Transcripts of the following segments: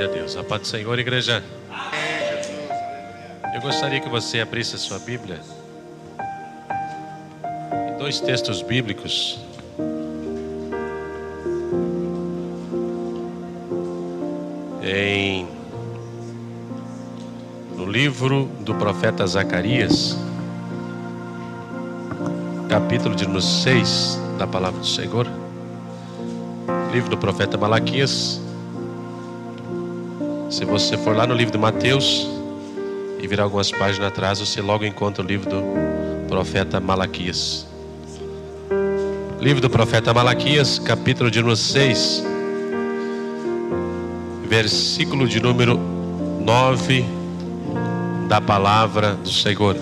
Glória a Deus. A paz do Senhor, igreja. Eu gostaria que você abrisse a sua Bíblia em dois textos bíblicos. No livro do profeta Zacarias, capítulo de número 6 da palavra do Senhor. Livro do profeta Malaquias. Se você for lá no livro de Mateus e virar algumas páginas atrás, você logo encontra o livro do profeta Malaquias. Livro do profeta Malaquias, capítulo de número 6, versículo de número 9 da palavra do Senhor.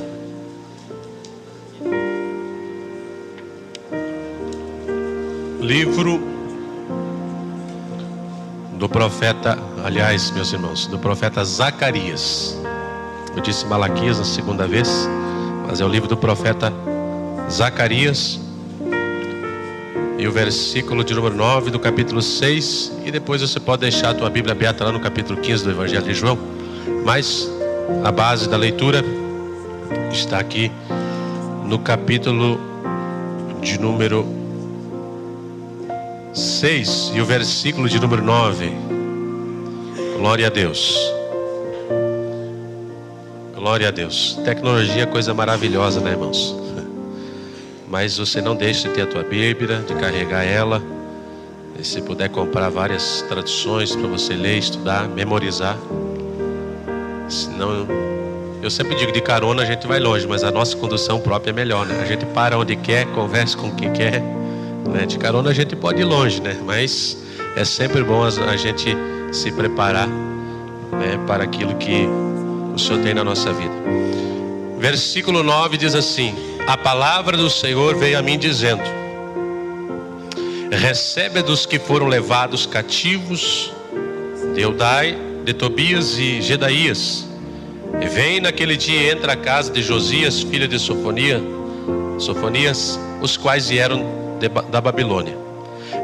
Livro do profeta, aliás, meus irmãos, do profeta Zacarias. Eu disse Malaquias na segunda vez, mas é o livro do profeta Zacarias. E o versículo de número 9 do capítulo 6. E depois você pode deixar a tua Bíblia aberta lá no capítulo 15 do Evangelho de João. Mas a base da leitura está aqui no capítulo de número 6 e o versículo de número 9. Glória a Deus. Glória a Deus. Tecnologia é coisa maravilhosa, né, irmãos? Mas você não deixe de ter a tua Bíblia, de carregar ela. E se puder comprar várias traduções para você ler, estudar, memorizar. Senão, eu sempre digo, de carona a gente vai longe, mas a nossa condução própria é melhor, né? A gente para onde quer, conversa com quem quer, né? De carona a gente pode ir longe, né? Mas é sempre bom a gente se preparar, né, para aquilo que o Senhor tem na nossa vida. Versículo 9 diz assim: a palavra do Senhor veio a mim dizendo: recebe dos que foram levados cativos de Eldai, de Tobias e Gedaías, e vem naquele dia e entra a casa de Josias, filho de Sofonias, os quais vieram da Babilônia.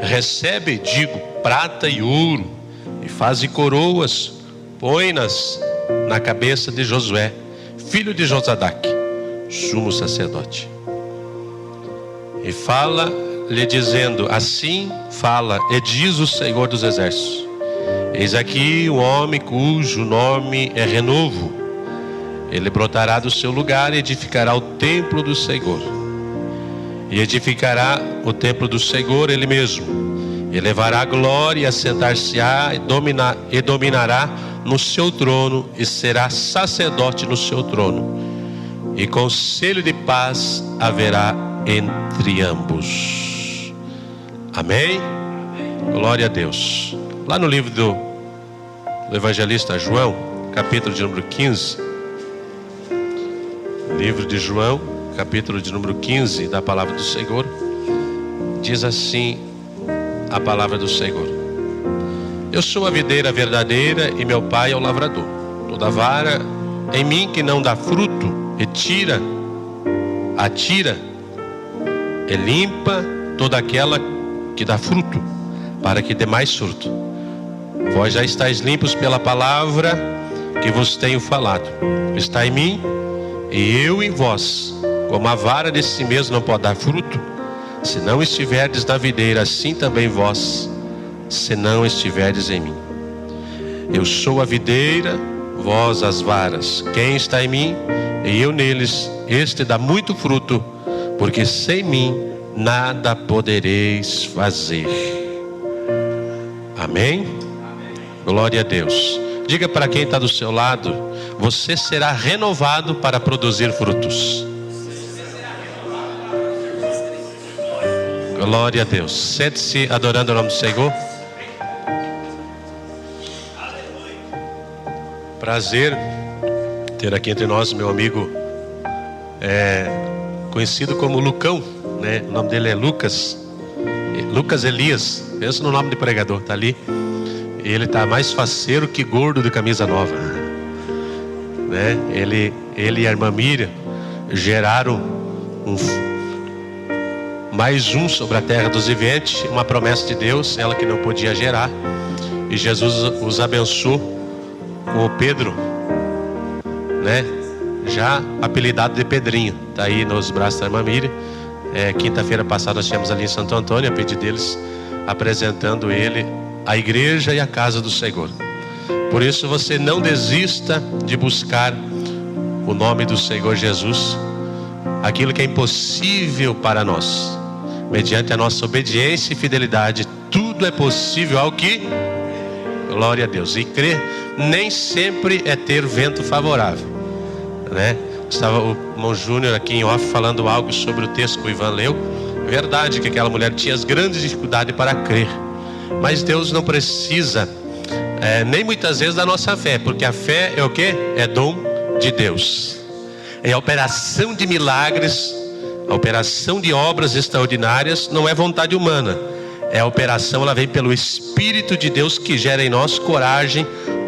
Recebe, digo, prata e ouro, e faze coroas, põe-nas na cabeça de Josué, filho de Josadaque, sumo sacerdote. E fala-lhe dizendo: assim fala e diz o Senhor dos exércitos: eis aqui um homem cujo nome é Renovo. Ele brotará do seu lugar e edificará o templo do Senhor. E edificará o templo do Senhor ele mesmo. E levará a glória, e assentar-se-á e dominará no seu trono, e será sacerdote no seu trono. E conselho de paz haverá entre ambos. Amém? Glória a Deus. Lá no livro do evangelista João, capítulo de número 15. Livro de João, capítulo de número 15 da palavra do Senhor. Diz assim a palavra do Senhor: eu sou a videira verdadeira e meu pai é o lavrador. Toda vara em mim que não dá fruto, atira e limpa toda aquela que dá fruto, para que dê mais fruto. Vós já estáis limpos pela palavra que vos tenho falado. Está em mim e eu em vós. Como a vara de si mesmo não pode dar fruto, se não estiverdes na videira, assim também vós, se não estiverdes em mim. Eu sou a videira, vós as varas. Quem está em mim e eu neles, este dá muito fruto, porque sem mim nada podereis fazer. Amém? Glória a Deus. Diga para quem está do seu lado: você será renovado para produzir frutos. Glória a Deus. Sente-se adorando o nome do Senhor. Prazer ter aqui entre nós meu amigo, conhecido como Lucão, né? O nome dele é Lucas Elias. Pensa no nome de pregador, tá ali. Ele tá mais faceiro que gordo de camisa nova, né? Ele e a irmã Miriam geraram mais um sobre a terra dos viventes, uma promessa de Deus, ela que não podia gerar. e Jesus os abençoou com o Pedro, né? Já apelidado de Pedrinho. Está aí nos braços da irmã Miriam. Quinta-feira passada nós estivemos ali em Santo Antônio, a pedido deles, apresentando ele à igreja e à casa do Senhor. Por isso você não desista de buscar o nome do Senhor Jesus. Aquilo que é impossível para nós, mediante a nossa obediência e fidelidade, tudo é possível ao que? Glória a Deus. E crer nem sempre é ter vento favorável, né? Estava o irmão Júnior aqui em off falando algo sobre o texto que o Ivan leu. Verdade que aquela mulher tinha as grandes dificuldades para crer, mas Deus não precisa nem muitas vezes da nossa fé, porque a fé é o que? É dom de Deus. É a operação de milagres, a operação de obras extraordinárias não é vontade humana. A operação, ela vem pelo Espírito de Deus, que gera em nós coragem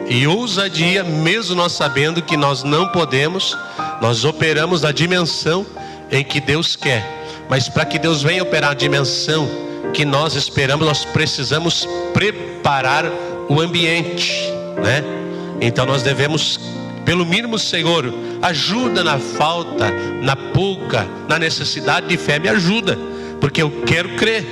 e ousadia, mesmo nós sabendo que nós não podemos. Nós operamos na dimensão em que Deus quer, mas para que Deus venha operar a dimensão que nós esperamos, nós precisamos preparar o ambiente, né? Então nós devemos, pelo mínimo, Senhor, ajuda na falta, na pouca, na necessidade de fé, me ajuda, porque eu quero crer.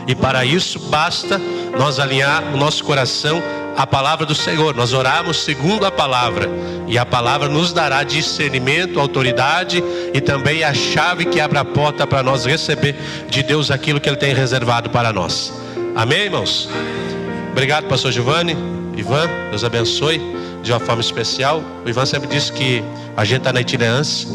E para isso basta nós alinhar o nosso coração à palavra do Senhor. Nós oramos segundo a palavra, e a palavra nos dará discernimento, autoridade e também a chave que abre a porta para nós receber de Deus aquilo que Ele tem reservado para nós. Amém, irmãos? Obrigado, pastor Giovanni. Ivan, Deus abençoe de uma forma especial. O Ivan sempre disse que a gente está na itinerância.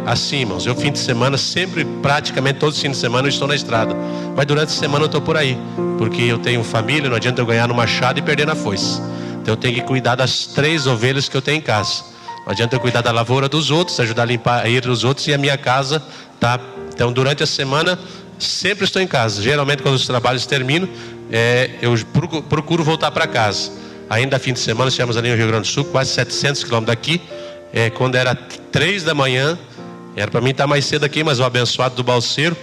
Assim, irmãos, eu fim de semana, sempre, praticamente todos os fins de semana eu estou na estrada, mas durante a semana eu estou por aí, porque eu tenho família, não adianta eu ganhar no machado e perder na foice. Então eu tenho que cuidar das 3 ovelhas que eu tenho em casa. Não adianta eu cuidar da lavoura dos outros, ajudar a limpar a ira dos outros, e a minha casa tá. Então durante a semana sempre estou em casa. Geralmente quando os trabalhos terminam, eu procuro voltar para casa. Ainda fim de semana, estivemos ali no Rio Grande do Sul, quase 700 quilômetros daqui. Quando era 3 da manhã, era para mim estar mais cedo aqui, mas o abençoado do balseiro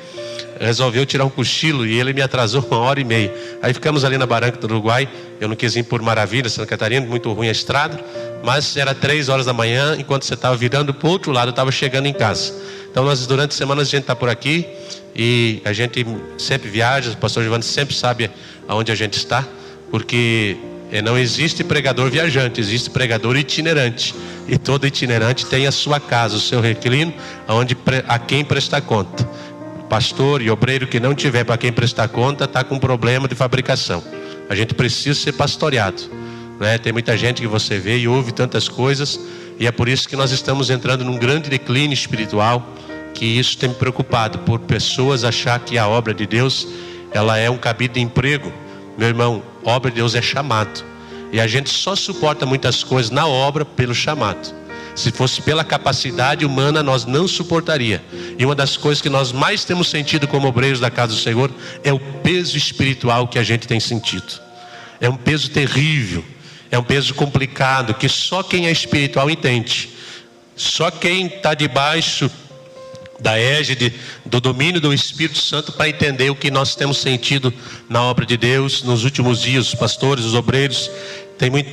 resolveu tirar um cochilo e ele me atrasou 1h30. Aí ficamos ali na Barranca do Uruguai. Eu não quis ir por Maravilha, Santa Catarina, muito ruim a estrada, mas era 3 horas da manhã, enquanto você estava virando para o outro lado, eu estava chegando em casa. Então nós, durante a semana, a gente está por aqui e a gente sempre viaja. O pastor Giovanni sempre sabe aonde a gente está, porque não existe pregador viajante, existe pregador itinerante. E todo itinerante tem a sua casa, o seu reclino, a quem prestar conta. Pastor e obreiro que não tiver para quem prestar conta, está com problema de fabricação. A gente precisa ser pastoreado, né? Tem muita gente que você vê e ouve tantas coisas, e é por isso que nós estamos entrando num grande declínio espiritual, que isso tem me preocupado, por pessoas achar que a obra de Deus, ela é um cabide de emprego. Meu irmão, obra de Deus é chamado. E a gente só suporta muitas coisas na obra pelo chamado. Se fosse pela capacidade humana, nós não suportaria. E uma das coisas que nós mais temos sentido como obreiros da casa do Senhor é o peso espiritual que a gente tem sentido. É um peso terrível, é um peso complicado, que só quem é espiritual entende. Só quem está debaixo da égide, do domínio do Espírito Santo, para entender o que nós temos sentido na obra de Deus nos últimos dias. Os pastores, os obreiros,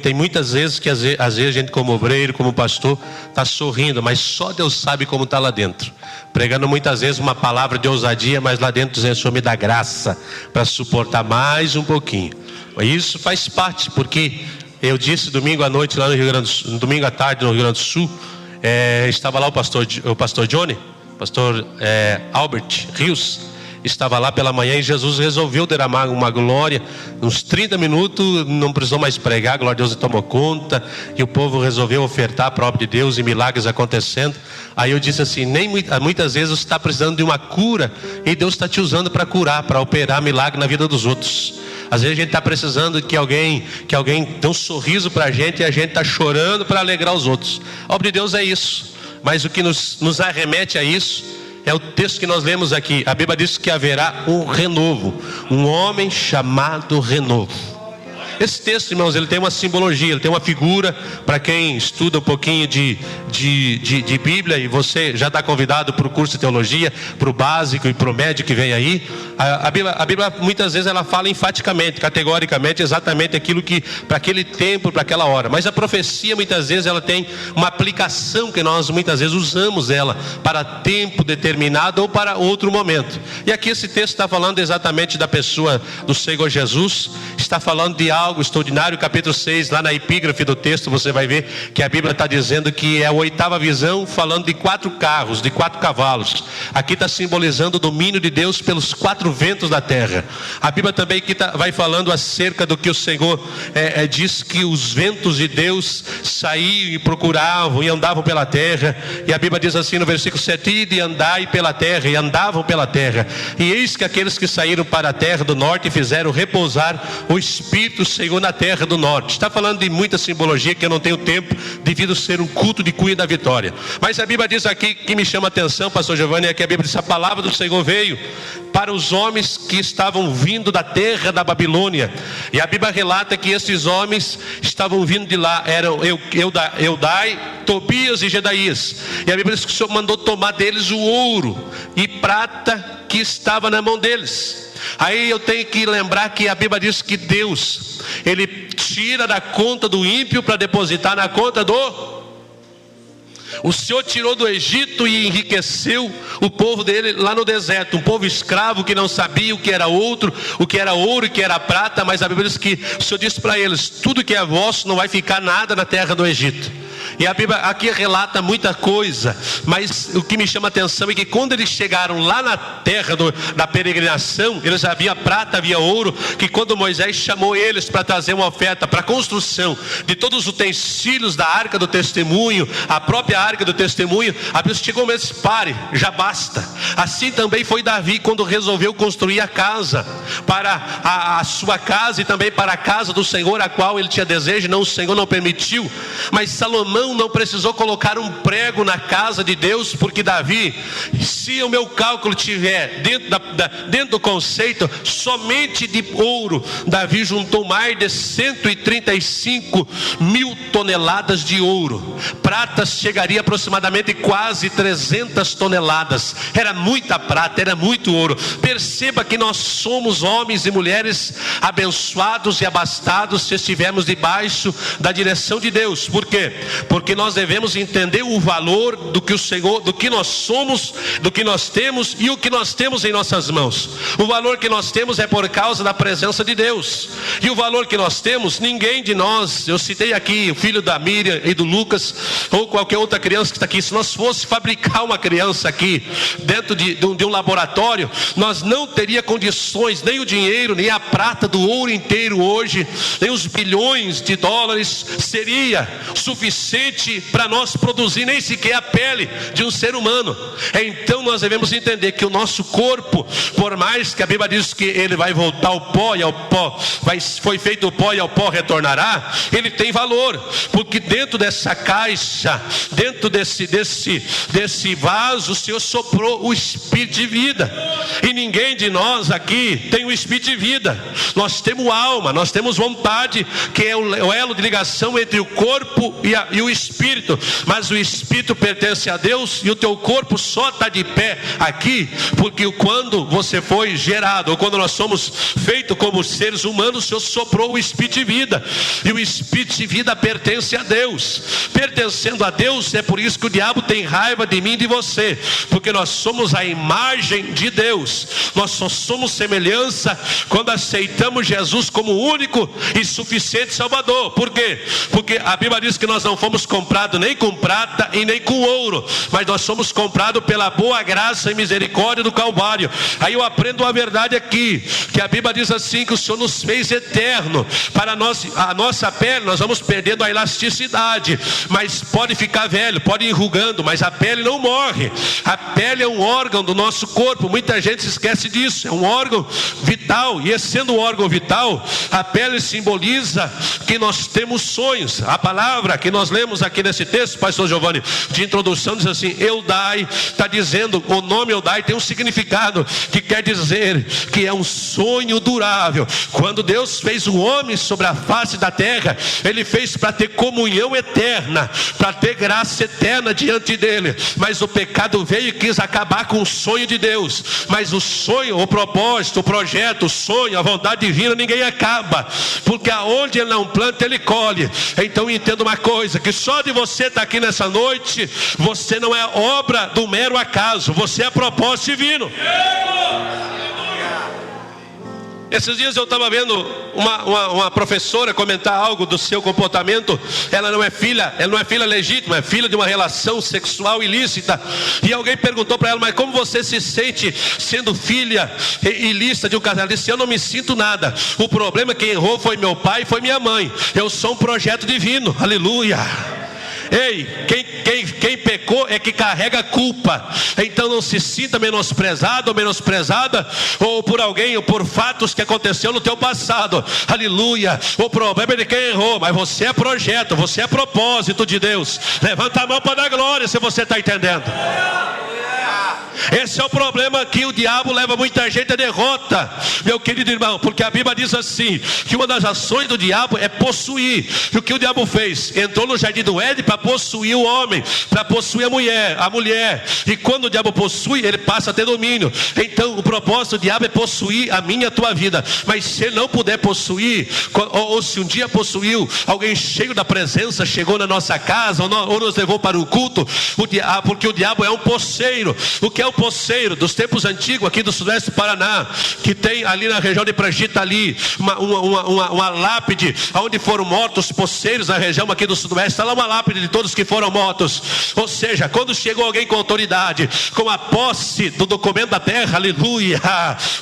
tem muitas vezes que às vezes a gente, como obreiro, como pastor, está sorrindo, mas só Deus sabe como está lá dentro, pregando muitas vezes uma palavra de ousadia, mas lá dentro dizendo: Senhor, me dá graça para suportar mais um pouquinho. Isso faz parte, porque eu disse domingo à noite lá no Rio Grande do Sul, domingo à tarde no Rio Grande do Sul, estava lá o pastor Johnny, pastor Albert Rios, estava lá pela manhã, e Jesus resolveu derramar uma glória, uns 30 minutos, não precisou mais pregar, a glória de Deus tomou conta, e o povo resolveu ofertar para a obra de Deus, e milagres acontecendo. Aí eu disse assim: muitas vezes você está precisando de uma cura, e Deus está te usando para curar, para operar milagre na vida dos outros. Às vezes a gente está precisando que alguém dê um sorriso para a gente, e a gente está chorando para alegrar os outros. A obra de Deus é isso. Mas o que nos arremete a isso é o texto que nós lemos aqui. A Bíblia diz que haverá um renovo, um homem chamado renovo. esse texto, irmãos, ele tem uma simbologia, ele tem uma figura. Para quem estuda um pouquinho de Bíblia, e você já está convidado para o curso de teologia, para o básico e para o médio que vem aí. A Bíblia muitas vezes ela fala enfaticamente, categoricamente, exatamente aquilo que para aquele tempo, para aquela hora. Mas a profecia muitas vezes ela tem uma aplicação que nós muitas vezes usamos ela para tempo determinado ou para outro momento. E aqui esse texto está falando exatamente da pessoa do Senhor Jesus, está falando de algo extraordinário. Capítulo 6, lá na epígrafe do texto, você vai ver que a Bíblia está dizendo que é a 8ª visão, falando de 4 carros, de 4 cavalos. Aqui está simbolizando o domínio de Deus pelos 4 ventos da terra. A Bíblia também aqui vai falando acerca do que o Senhor diz que os ventos de Deus saíam e procuravam e andavam pela terra. E a Bíblia diz assim no versículo 7: ide e andai pela terra, e andavam pela terra. E eis que aqueles que saíram para a terra do norte fizeram repousar o Espírito do Senhor na terra do norte. Está falando de muita simbologia que eu não tenho tempo, devido a ser um culto de cunho da vitória. Mas a Bíblia diz aqui, que me chama a atenção, pastor Giovanni, é que a Bíblia diz: a palavra do Senhor veio para os homens que estavam vindo da terra da Babilônia. E a Bíblia relata que esses homens estavam vindo de lá, eram Eudai, Tobias e Gedaías. E a Bíblia diz que o Senhor mandou tomar deles o ouro e prata que estava na mão deles. Aí eu tenho que lembrar que a Bíblia diz que Deus, Ele tira da conta do ímpio para depositar na conta do... O Senhor tirou do Egito e enriqueceu o povo dele lá no deserto. Um povo escravo que não sabia o que era ouro e o que era prata. Mas a Bíblia diz que o Senhor disse para eles: tudo que é vosso não vai ficar nada na terra do Egito. E a Bíblia aqui relata muita coisa, mas o que me chama a atenção é que quando eles chegaram lá na terra da peregrinação, eles havia prata, havia ouro, que quando Moisés chamou eles para trazer uma oferta para a construção de todos os utensílios da arca do testemunho, a própria arca do testemunho, a Bíblia chegou mesmo: pare, já basta. Assim também foi Davi quando resolveu construir a casa, para a sua casa e também para a casa do Senhor, a qual ele tinha desejo, não, o Senhor não permitiu. Mas Salomão não precisou colocar um prego na casa de Deus, porque Davi, se o meu cálculo tiver dentro do conceito somente de ouro, Davi juntou mais de 135 mil toneladas de ouro. Prata chegaria aproximadamente quase 300 toneladas. Era muita prata, era muito ouro. Perceba que nós somos homens e mulheres abençoados e abastados se estivermos debaixo da direção de Deus. Por quê? Porque nós devemos entender o valor do que o Senhor, do que nós somos, do que nós temos e o que nós temos em nossas mãos. O valor que nós temos é por causa da presença de Deus. E o valor que nós temos, ninguém de nós, eu citei aqui o filho da Miriam e do Lucas, ou qualquer outra criança que está aqui, se nós fosse fabricar uma criança aqui dentro de um laboratório, nós não teria condições, nem o dinheiro, nem a prata do ouro inteiro hoje, nem os bilhões de dólares seria suficiente para nós produzir nem sequer a pele de um ser humano. Então nós devemos entender que o nosso corpo, por mais que a Bíblia diz que ele vai voltar ao pó, e ao pó foi feito o pó e ao pó retornará, ele tem valor, porque dentro dessa caixa, dentro desse vaso, o Senhor soprou o Espírito de vida. E ninguém de nós aqui tem o Espírito de vida. Nós temos alma, nós temos vontade, que é o elo de ligação entre o corpo e o Espírito. Mas o Espírito pertence a Deus, e o teu corpo só está de pé aqui porque quando você foi gerado, ou quando nós somos feitos como seres humanos, o Senhor soprou o Espírito de vida. E o Espírito de vida pertence a Deus. Pertencendo a Deus, é por isso que o diabo tem raiva de mim e de você, porque nós somos a imagem de Deus. Nós só somos semelhança quando aceitamos Jesus como o único e suficiente Salvador. Por quê? Porque a Bíblia diz que nós não fomos comprados nem com prata e nem com ouro, mas nós somos comprados pela boa graça e misericórdia do Calvário. Aí eu aprendo uma verdade aqui, que a Bíblia diz assim, que o Senhor nos fez eterno. Para nós, a nossa pele, nós vamos perdendo a elasticidade, mas pode ficar velho, pode ir enrugando, mas a pele não morre. A pele é um órgão do nosso corpo, muita gente se esquece disso, é um órgão vital, e sendo um órgão vital, a pele simboliza que nós temos sonhos. A palavra que nós lemos lemos aqui nesse texto, pastor Giovanni, de introdução, diz assim: Eldai, está dizendo, o nome Eldai tem um significado que quer dizer que é um sonho durável. Quando Deus fez o homem sobre a face da terra, Ele fez para ter comunhão eterna, para ter graça eterna diante dEle. Mas o pecado veio e quis acabar com o sonho de Deus. Mas o sonho, o propósito, o projeto, o sonho, a vontade divina, ninguém acaba, porque aonde Ele não planta, Ele colhe. Então entenda uma coisa, que só de você estar aqui nessa noite, você não é obra do mero acaso, você é propósito divino. Esses dias eu estava vendo uma professora comentar algo do seu comportamento. Ela não é filha legítima, é filha de uma relação sexual ilícita. E alguém perguntou para ela: mas como você se sente sendo filha ilícita de um casal? Ela disse: eu não me sinto nada. O problema é que quem errou foi meu pai e foi minha mãe. Eu sou um projeto divino. Aleluia. Ei, quem pecou é que carrega a culpa. Então não se sinta menosprezado ou menosprezada, ou por alguém, ou por fatos que aconteceu no teu passado. Aleluia. O problema é de quem errou, mas você é projeto, você é propósito de Deus. Levanta a mão para dar glória, se você está entendendo. Esse é o problema, que o diabo leva muita gente à derrota, meu querido irmão, porque a Bíblia diz assim, que uma das ações do diabo é possuir. E o que o diabo fez? Entrou no jardim do Éden para possuir o homem, para possuir a mulher. E quando o diabo possui, ele passa a ter domínio. Então o propósito do diabo é possuir a minha e a tua vida. Mas se ele não puder possuir, ou se um dia possuiu, alguém cheio da presença chegou na nossa casa, ou nos levou para o culto, porque o diabo é um posseiro. O que é o poceiro? Dos tempos antigos, aqui do sudoeste do Paraná, que tem ali na região de Prangita, ali uma lápide, onde foram mortos poceiros na região aqui do sudoeste. Está lá uma lápide de todos que foram mortos. Ou seja, quando chegou alguém com autoridade, com a posse do documento da terra, aleluia,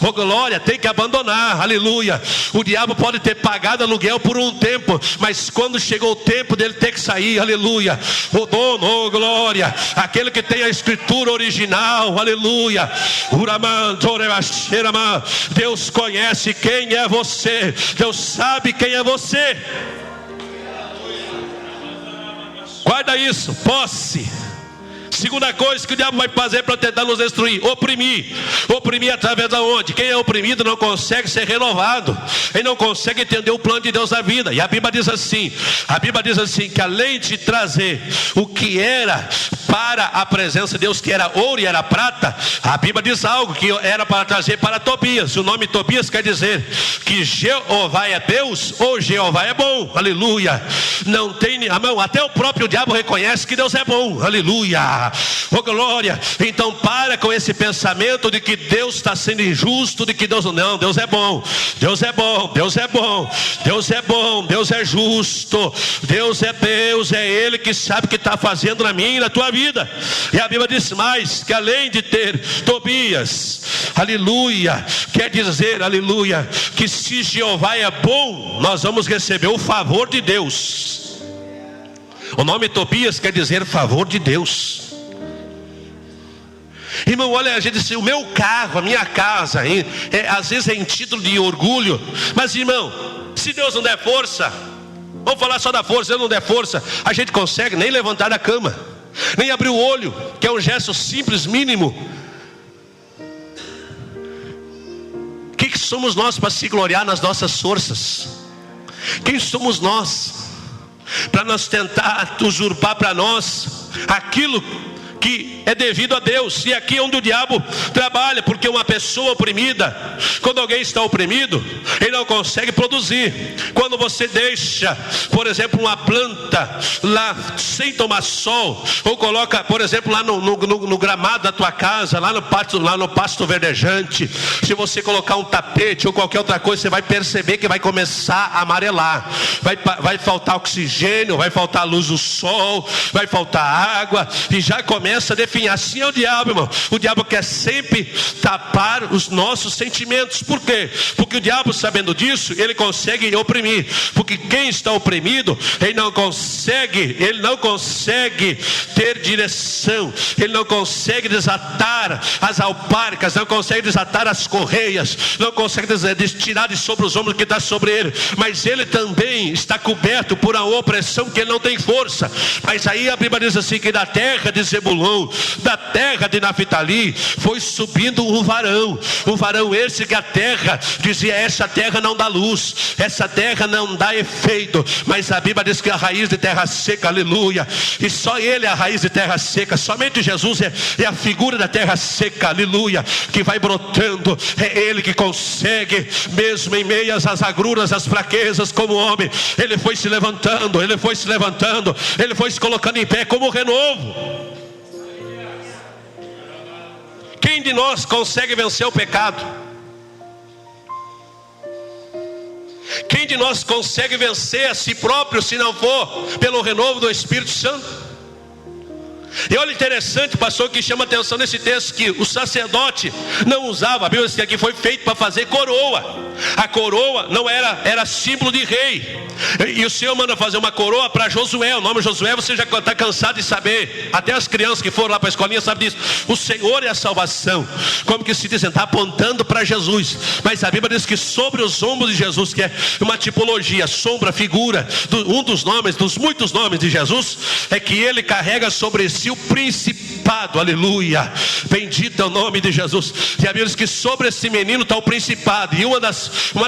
oh glória, tem que abandonar, aleluia. O diabo pode ter pagado aluguel por um tempo, mas quando chegou o tempo dele ter que sair, aleluia, o dono, oh glória, aquele que tem a escritura original, aleluia, Deus conhece quem é você, Deus sabe quem é você. Guarda isso, posse. Segunda coisa que o diabo vai fazer para tentar nos destruir: oprimir. Oprimir através da onde? Quem é oprimido não consegue ser renovado, ele não consegue entender o plano de Deus na vida. E a Bíblia diz assim, que além de trazer o que era para a presença de Deus, que era ouro e era prata, a Bíblia diz algo que era para trazer para Tobias. O nome Tobias quer dizer que Jeová é Deus, ou Jeová é bom, aleluia. Não tem, até o próprio diabo reconhece que Deus é bom, aleluia, oh glória. Então para com esse pensamento de que Deus está sendo injusto, de que Deus não, Deus é bom, Deus é bom, Deus é bom, Deus é bom, Deus é justo, Deus, é Ele que sabe o que está fazendo na minha e na tua vida. E a Bíblia diz mais, que além de ter Tobias, aleluia, quer dizer, aleluia, que se Jeová é bom, nós vamos receber o favor de Deus. O nome Tobias quer dizer favor de Deus. Irmão, olha, a gente diz, o meu carro, a minha casa, às vezes é em título de orgulho. Mas irmão, se Deus não der força, vamos falar só da força, se Deus não der força, a gente consegue nem levantar da cama, nem abrir o olho, que é um gesto simples, mínimo. Quem somos nós para se gloriar nas nossas forças? Quem somos nós para nós tentar usurpar para nós aquilo que é devido a Deus? E aqui é onde o diabo trabalha, porque uma pessoa oprimida, quando alguém está oprimido, ele não consegue produzir. Quando você deixa, por exemplo, uma planta lá sem tomar sol, ou coloca, por exemplo, lá no gramado da tua casa, lá no pasto verdejante, se você colocar um tapete ou qualquer outra coisa, você vai perceber que vai começar a amarelar, vai faltar oxigênio, vai faltar a luz do sol, vai faltar água, e já começa começa a definir. Assim é o diabo, irmão. O diabo quer sempre tapar os nossos sentimentos. Por quê? Porque o diabo, sabendo disso, ele consegue oprimir. Porque quem está oprimido, ele não consegue ter direção. Ele não consegue desatar as alparcas, não consegue desatar as correias, não consegue tirar de sobre os ombros que está sobre ele. Mas ele também está coberto por uma opressão que ele não tem força. Mas aí a Bíblia diz assim, que da terra de Zebulon, da terra de Naphtali, foi subindo um varão esse que a terra dizia, essa terra não dá luz, essa terra não dá efeito, mas a Bíblia diz que a raiz de terra seca, aleluia, e só ele é a raiz de terra seca, somente Jesus é a figura da terra seca, aleluia, que vai brotando. É ele que consegue, mesmo em meias às agruras, às fraquezas, como homem, ele foi se levantando, ele foi se colocando em pé como renovo. Quem de nós consegue vencer o pecado? Quem de nós consegue vencer a si próprio, se não for pelo renovo do Espírito Santo? E olha, interessante, pastor, que chama atenção nesse texto, que o sacerdote não usava, a Bíblia diz que aqui foi feito para fazer coroa. A coroa não era símbolo de rei. E o Senhor manda fazer uma coroa para Josué. O nome Josué você já está cansado de saber. Até as crianças que foram lá para a escolinha sabem disso. O Senhor é a salvação. Como que se diz? Está apontando para Jesus. Mas a Bíblia diz que sobre os ombros de Jesus, que é uma tipologia, sombra, figura, um dos nomes, dos muitos nomes de Jesus, é que ele carrega sobre si o principado, aleluia, bendito é o nome de Jesus. E a Bíblia diz que sobre esse menino está o principado. E uma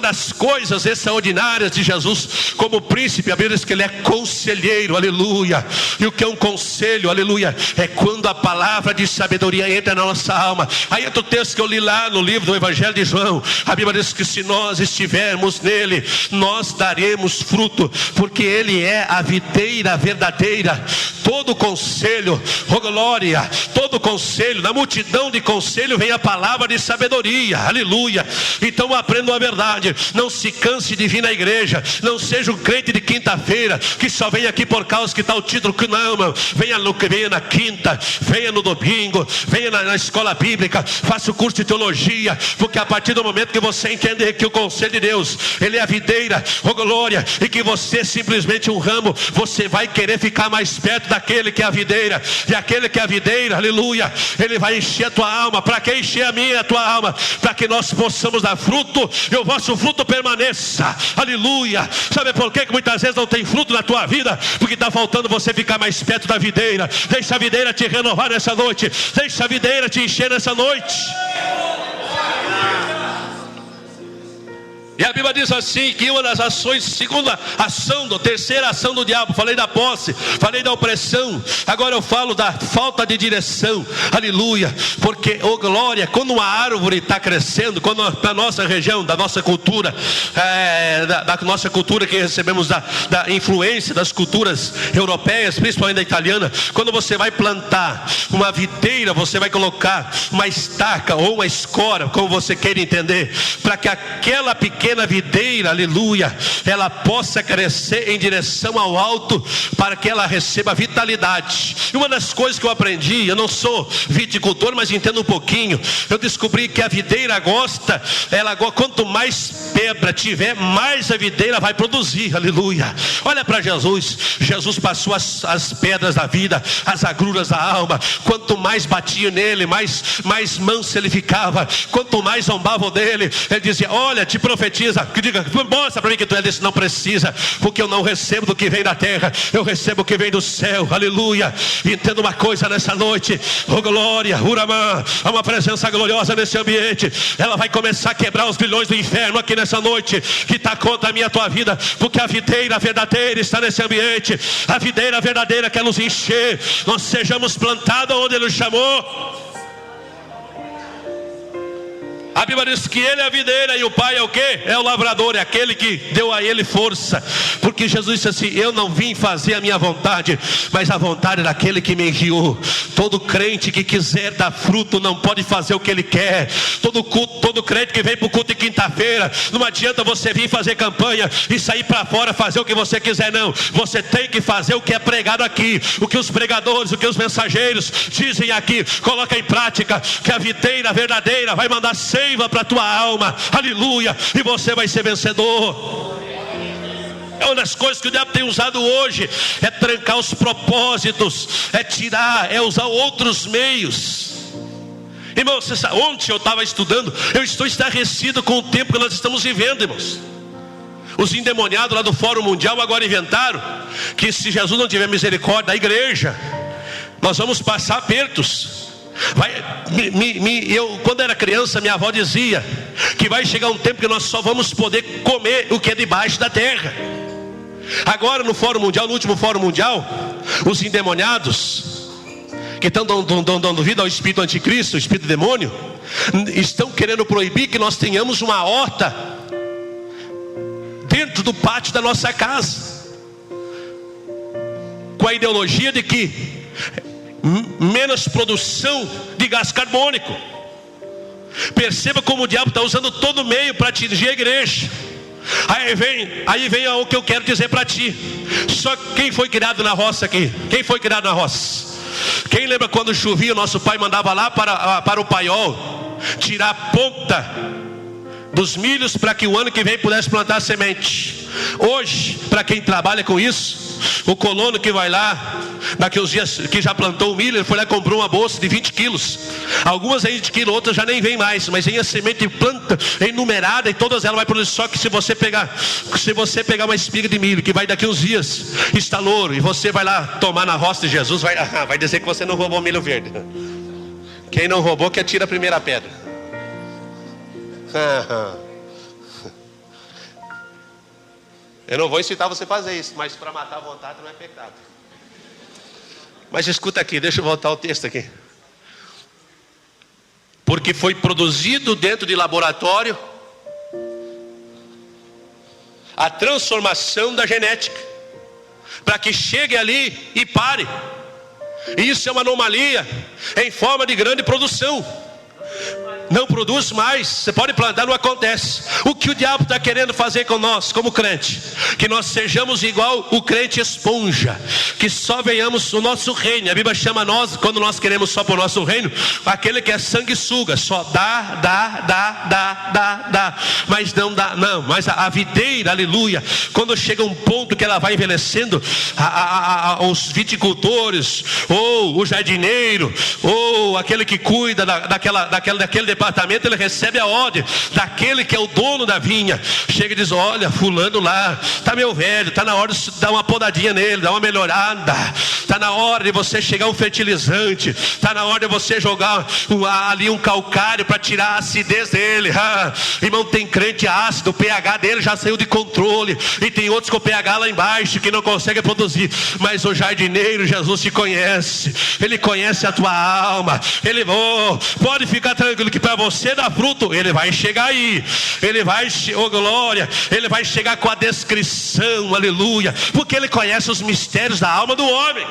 das coisas extraordinárias de Jesus como príncipe, a Bíblia diz que ele é conselheiro, aleluia. E o que é um conselho, aleluia, é quando a palavra de sabedoria entra na nossa alma. Aí é o texto que eu li lá no livro do Evangelho de João. A Bíblia diz que se nós estivermos nele, nós daremos fruto, porque ele é a videira verdadeira. Todo conselho, oh glória, todo conselho, na multidão de conselho vem a palavra de sabedoria, aleluia. Então aprenda a verdade, não se canse de vir na igreja, não seja um crente de quinta-feira, que só vem aqui por causa que está o título, que não, irmão. Venha na quinta, venha no domingo, venha na escola bíblica, faça o curso de teologia, porque a partir do momento que você entender que o conselho de Deus, ele é a videira, oh glória, e que você é simplesmente um ramo, você vai querer ficar mais perto daquele que é a videira. E aquele que é a videira, aleluia, ele vai encher a tua alma. Para que encher a minha e a tua alma? Para que nós possamos dar fruto e o vosso fruto permaneça, aleluia. Sabe por que muitas vezes não tem fruto na tua vida? Porque está faltando você ficar mais perto da videira. Deixa a videira te renovar nessa noite, deixa a videira te encher nessa noite. E a Bíblia diz assim, que uma das ações, segunda ação, terceira ação do diabo, falei da posse, falei da opressão, agora eu falo da falta de direção, aleluia. Porque, oh glória, quando uma árvore está crescendo, quando na nossa região, da nossa cultura, da nossa cultura que recebemos da influência das culturas europeias, principalmente da italiana, quando você vai plantar uma videira, você vai colocar uma estaca ou uma escora, como você queira entender, para que aquela pequena videira, aleluia, ela possa crescer em direção ao alto, para que ela receba vitalidade. E uma das coisas que eu aprendi, eu não sou viticultor, mas entendo um pouquinho, eu descobri que a videira gosta, quanto mais pedra tiver, mais a videira vai produzir, aleluia. Olha para Jesus, Jesus passou as pedras da vida, as agruras da alma, quanto mais batia nele, mais manso ele ficava, quanto mais zombavam dele, ele dizia, olha, te profetiza, que diga, mostra para mim que tu é desse. Não precisa, porque eu não recebo do que vem da terra, eu recebo o que vem do céu, aleluia. Entenda uma coisa nessa noite, oh glória, Uramã, há uma presença gloriosa nesse ambiente, ela vai começar a quebrar os grilhões do inferno aqui nessa noite, que está contra a minha e a tua vida, porque a videira verdadeira está nesse ambiente, a videira verdadeira quer nos encher, nós sejamos plantados onde ele nos chamou. A Bíblia diz que ele é a videira e o Pai é o quê? É o lavrador, é aquele que deu a ele força. Porque Jesus disse assim: eu não vim fazer a minha vontade, mas a vontade daquele que me enviou. Todo crente que quiser dar fruto não pode fazer o que ele quer. Todo crente que vem para o culto de quinta-feira, não adianta você vir fazer campanha e sair para fora fazer o que você quiser, não. Você tem que fazer o que é pregado aqui, o que os pregadores, o que os mensageiros dizem aqui. Coloca em prática, que a videira verdadeira vai mandar seiva para a tua alma, aleluia, e você vai ser vencedor. É uma das coisas que o diabo tem usado hoje, é trancar os propósitos, é tirar, é usar outros meios. Irmão, ontem eu estava estudando, eu estou estarrecido com o tempo que nós estamos vivendo, irmãos. Os endemoniados lá do Fórum Mundial agora inventaram que se Jesus não tiver misericórdia da igreja, nós vamos passar apertos. Quando era criança, minha avó dizia que vai chegar um tempo que nós só vamos poder comer o que é debaixo da terra. Agora no Fórum Mundial, no último Fórum Mundial, os endemoniados que estão dando vida ao espírito anticristo, o espírito demônio, estão querendo proibir que nós tenhamos uma horta dentro do pátio da nossa casa, com a ideologia de que menos produção de gás carbônico. Perceba como o diabo está usando todo meio para atingir a igreja. Aí vem o que eu quero dizer para ti. Só quem foi criado na roça aqui? Quem foi criado na roça? Quem lembra quando chovia, o nosso pai mandava lá para o paiol tirar a ponta dos milhos para que o ano que vem pudesse plantar semente. Hoje, para quem trabalha com isso, o colono que vai lá, daqui uns dias, que já plantou o milho, ele foi lá e comprou uma bolsa de 20 quilos. Algumas aí de quilo, outras já nem vem mais, mas vem a semente de planta enumerada e todas elas vai produzir. Só que se você pegar uma espiga de milho que vai daqui uns dias, está louro, e você vai lá tomar na roça de Jesus, vai dizer que você não roubou milho verde. Quem não roubou que atira a primeira pedra. Eu não vou incitar você a fazer isso, mas para matar a vontade não é pecado. Mas escuta aqui, deixa eu voltar ao texto aqui. Porque foi produzido dentro de laboratório a transformação da genética, para que chegue ali e pare. E isso é uma anomalia em forma de grande produção. Não produz mais, você pode plantar, não acontece. O que o diabo está querendo fazer com nós, como crente? Que nós sejamos igual o crente esponja, que só venhamos o nosso reino. A Bíblia chama nós, quando nós queremos só para o nosso reino, aquele que é sanguessuga, só dá, mas não dá, não. Mas a videira, aleluia, quando chega um ponto que ela vai envelhecendo, os viticultores, ou o jardineiro, ou aquele que cuida daquele departamento, ele recebe a ordem daquele que é o dono da vinha. Chega e diz: olha, fulano lá, está meio velho, está na hora de dar uma podadinha nele, dar uma melhorada, está na hora de você chegar um fertilizante, está na hora de você jogar ali um calcário para tirar a acidez dele. Irmão, tem crente ácido, o pH dele já saiu de controle, e tem outros com o pH lá embaixo que não conseguem produzir. Mas o jardineiro Jesus te conhece, ele conhece a tua alma. Ele pode ficar tranquilo que para você dar fruto, ele vai chegar aí, ele vai, glória, ele vai chegar com a descrição, aleluia, porque ele conhece os mistérios da alma do homem.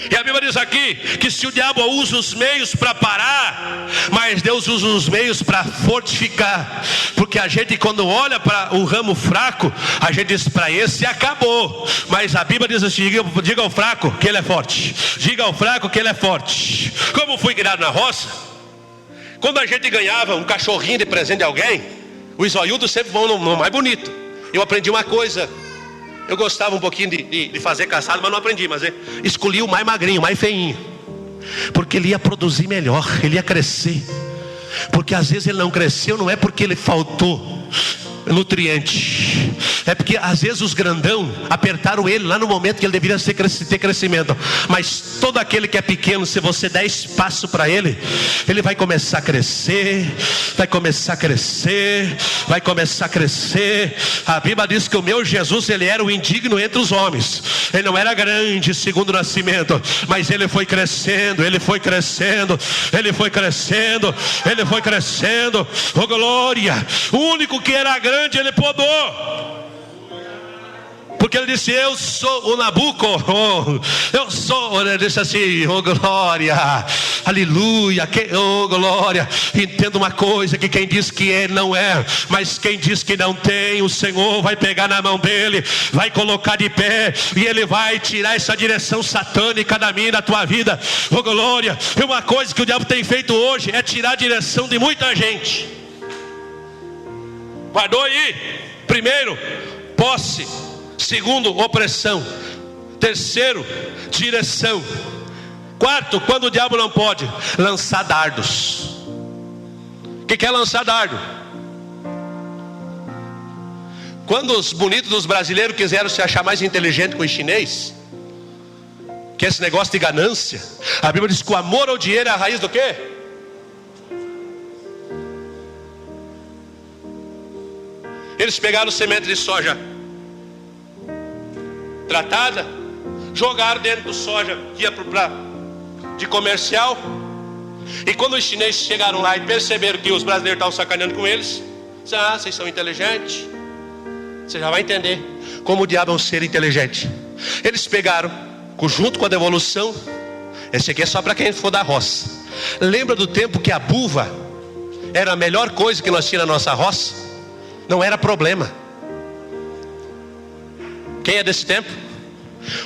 E a Bíblia diz aqui que se o diabo usa os meios para parar, mas Deus usa os meios para fortificar. Porque a gente, quando olha para o ramo fraco, a gente diz: para esse acabou. Mas a Bíblia diz assim: diga ao fraco que ele é forte. Diga ao fraco que ele é forte. Como fui criado na roça, quando a gente ganhava um cachorrinho de presente de alguém, os zoiudos sempre vão no mais bonito. Eu aprendi uma coisa. Eu gostava um pouquinho de fazer caçada, mas não aprendi. Mas escolhi o mais magrinho, o mais feinho, porque ele ia produzir melhor, ele ia crescer. Porque às vezes ele não cresceu, não é porque ele faltou. nutriente. É porque às vezes os grandão apertaram ele lá no momento que ele deveria ter crescimento. Mas todo aquele que é pequeno, se você der espaço para ele, ele vai começar a crescer, vai começar a crescer, vai começar a crescer. A Bíblia diz que o meu Jesus, ele era o indigno entre os homens. Ele não era grande segundo o nascimento, mas ele foi crescendo, ele foi crescendo, ele foi crescendo, ele foi crescendo. Oh glória! O único que era grande, ele podou. Porque ele disse: eu sou o Nabuco, eu sou, ele disse assim: oh glória, aleluia, oh glória. Entenda uma coisa, que quem diz que ele não é, mas quem diz que não tem, o Senhor vai pegar na mão dele, vai colocar de pé, e ele vai tirar essa direção satânica da minha e da tua vida. Oh glória. E uma coisa que o diabo tem feito hoje é tirar a direção de muita gente. Guardou aí? Primeiro, posse. Segundo, opressão. Terceiro, direção. Quarto, quando o diabo não pode, lançar dardos. O que é lançar dardo? Quando os bonitos dos brasileiros quiseram se achar mais inteligente que os chinês, que esse negócio de ganância, a Bíblia diz que o amor ao dinheiro é a raiz do quê? Eles pegaram semente de soja tratada, jogaram dentro do soja que ia de comercial. E quando os chineses chegaram lá e perceberam que os brasileiros estavam sacaneando com eles, disseram: ah, vocês são inteligentes. Você já vai entender como o diabo é um ser inteligente. Eles pegaram, junto com a devolução, esse aqui é só para quem for da roça. Lembra do tempo que a buva era a melhor coisa que nós tínhamos na nossa roça? Não era problema. Quem é desse tempo?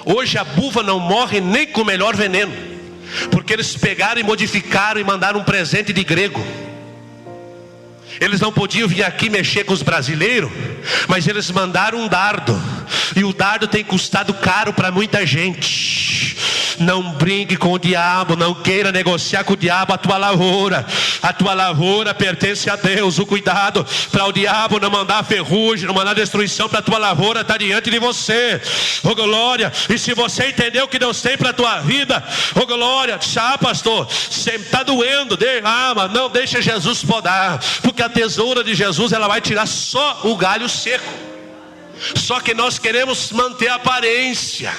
Hoje a buva não morre nem com o melhor veneno, porque eles pegaram e modificaram e mandaram um presente de grego. Eles não podiam vir aqui mexer com os brasileiros, mas eles mandaram um dardo, e o dardo tem custado caro para muita gente. Não brinque com o diabo, não queira negociar com o diabo a tua lavoura pertence a Deus. O cuidado para o diabo não mandar ferrugem, não mandar destruição para a tua lavoura, está diante de você. Oh glória. E se você entendeu o que Deus tem para a tua vida, oh glória, pastor, sempre está doendo, mas não deixa Jesus podar, porque a tesoura de Jesus, ela vai tirar só o galho seco. Só que nós queremos manter a aparência.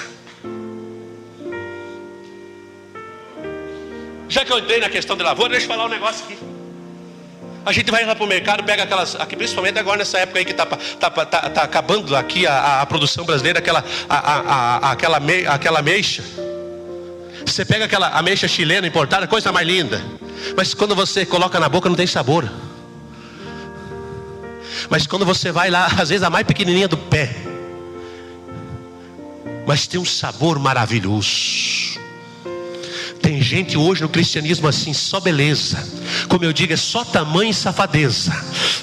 Já que eu entrei na questão de lavoura, deixa eu falar um negócio aqui. A gente vai lá para o mercado, pega aquelas, aqui, principalmente agora nessa época aí que tá acabando aqui a produção brasileira, aquela ameixa. Você pega aquela ameixa chilena importada, coisa mais linda, mas quando você coloca na boca não tem sabor. Mas quando você vai lá, às vezes a mais pequenininha do pé, mas tem um sabor maravilhoso. Tem gente hoje no cristianismo assim, só beleza, como eu digo, é só tamanho e safadeza,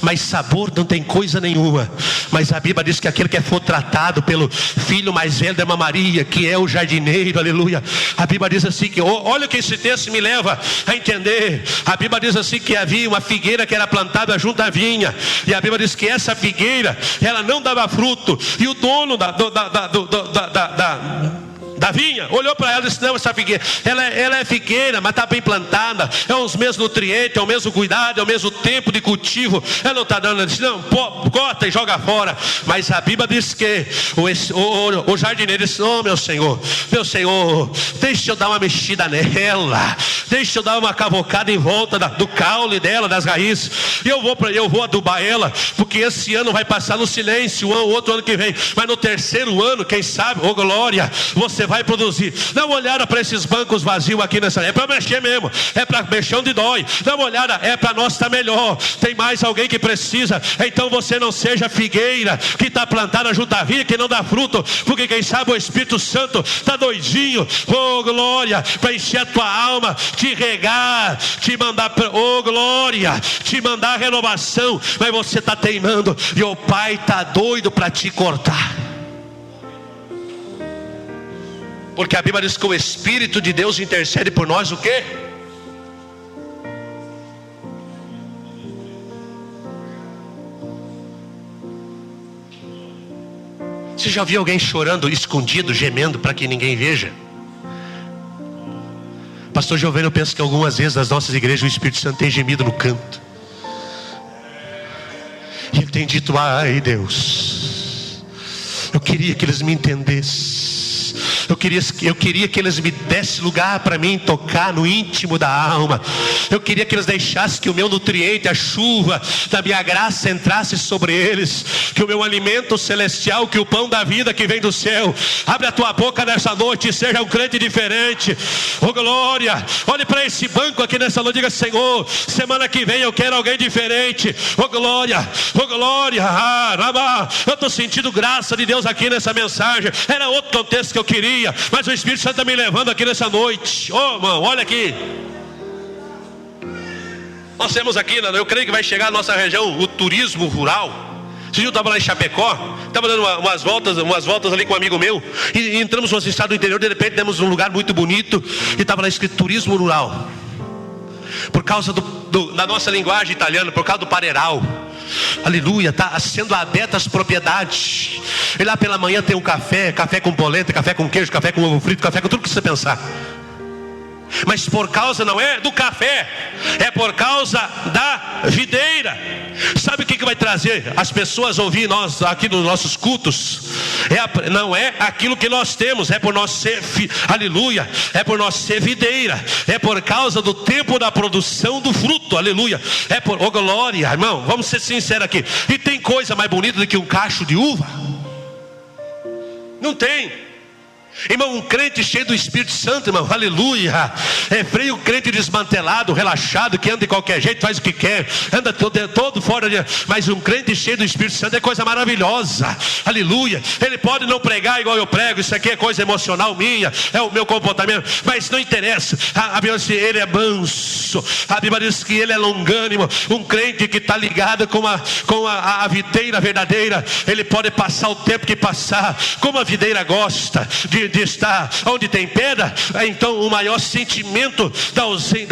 mas sabor não tem coisa nenhuma. Mas a Bíblia diz que aquele que for tratado pelo filho mais velho da Maria, que é o jardineiro, aleluia. A Bíblia diz assim que, olha o que esse texto me leva a entender. A Bíblia diz assim que havia uma figueira que era plantada junto à vinha, e a Bíblia diz que essa figueira, ela não dava fruto, e o dono da vinha olhou para ela e disse: não, essa figueira, ela é figueira, mas está bem plantada, é os mesmos nutrientes, é o mesmo cuidado, é o mesmo tempo de cultivo, ela não está dando. Ela disse: não, corta e joga fora. Mas a Bíblia diz que o jardineiro disse: oh meu Senhor, deixa eu dar uma mexida nela, deixa eu dar uma cavocada em volta do caule dela, das raízes, e eu vou adubar ela, porque esse ano vai passar no silêncio, o outro ano que vem, mas no terceiro ano, quem sabe, oh glória, você vai produzir. Dá uma olhada para esses bancos vazios aqui nessa, é para mexer mesmo, é para mexer onde dói. Dá uma olhada, é para nós estar melhor. Tem mais alguém que precisa, então você não seja figueira que está plantada junto à vinha, que não dá fruto, porque quem sabe o Espírito Santo está doidinho, oh glória, para encher a tua alma, te regar, te mandar, oh glória, te mandar renovação, mas você está teimando, e o Pai está doido para te cortar. Porque a Bíblia diz que o Espírito de Deus intercede por nós o quê? Você já viu alguém chorando, escondido, gemendo para que ninguém veja? Pastor Giovanni, eu penso que algumas vezes nas nossas igrejas o Espírito Santo tem gemido no canto. E ele tem dito: ai Deus, eu queria que eles me entendessem. Eu queria que eles me dessem lugar para mim tocar no íntimo da alma. Eu queria que eles deixassem que o meu nutriente, a chuva da minha graça entrasse sobre eles. Que o meu alimento celestial, que o pão da vida que vem do céu. Abre a tua boca nessa noite e seja um crente diferente. Oh glória, olhe para esse banco aqui nessa noite e diga: Senhor, semana que vem eu quero alguém diferente. Oh glória, oh glória. Eu estou sentindo graça de Deus aqui nessa mensagem. Era outro contexto que eu queria, mas o Espírito Santo está me levando aqui nessa noite. Oh irmão, olha aqui. Nós temos aqui, eu creio que vai chegar à nossa região o turismo rural. Esse dia eu estava lá em Chapecó, estava dando umas voltas ali com um amigo meu, e entramos no estado do interior. De repente temos um lugar muito bonito e estava lá escrito turismo rural. Por causa da nossa linguagem italiana, por causa do pareiral. Aleluia, está sendo abertas as propriedades. E lá pela manhã tem um café com polenta, café com queijo, café com ovo frito, café com tudo que você pensar. Mas por causa não é do café, é por causa da videira. Sabe o que vai trazer as pessoas a ouvir nós aqui nos nossos cultos? Não é aquilo que nós temos, é por nós ser, aleluia, é por nós ser videira, é por causa do tempo da produção do fruto, aleluia, é por, oh glória, irmão, vamos ser sinceros aqui. E tem coisa mais bonita do que um cacho de uva? Não tem. Irmão, um crente cheio do Espírito Santo, irmão, aleluia, é freio, um crente desmantelado, relaxado, que anda de qualquer jeito, faz o que quer, anda todo fora de... Mas um crente cheio do Espírito Santo é coisa maravilhosa, aleluia. Ele pode não pregar igual eu prego, isso aqui é coisa emocional minha, é o meu comportamento, mas não interessa. A Bíblia diz que ele é manso, a Bíblia diz que ele é longânimo. Um crente que está ligado com a videira verdadeira, ele pode passar o tempo que passar, como a videira gosta de estar onde tem pedra. Então o maior sentimento da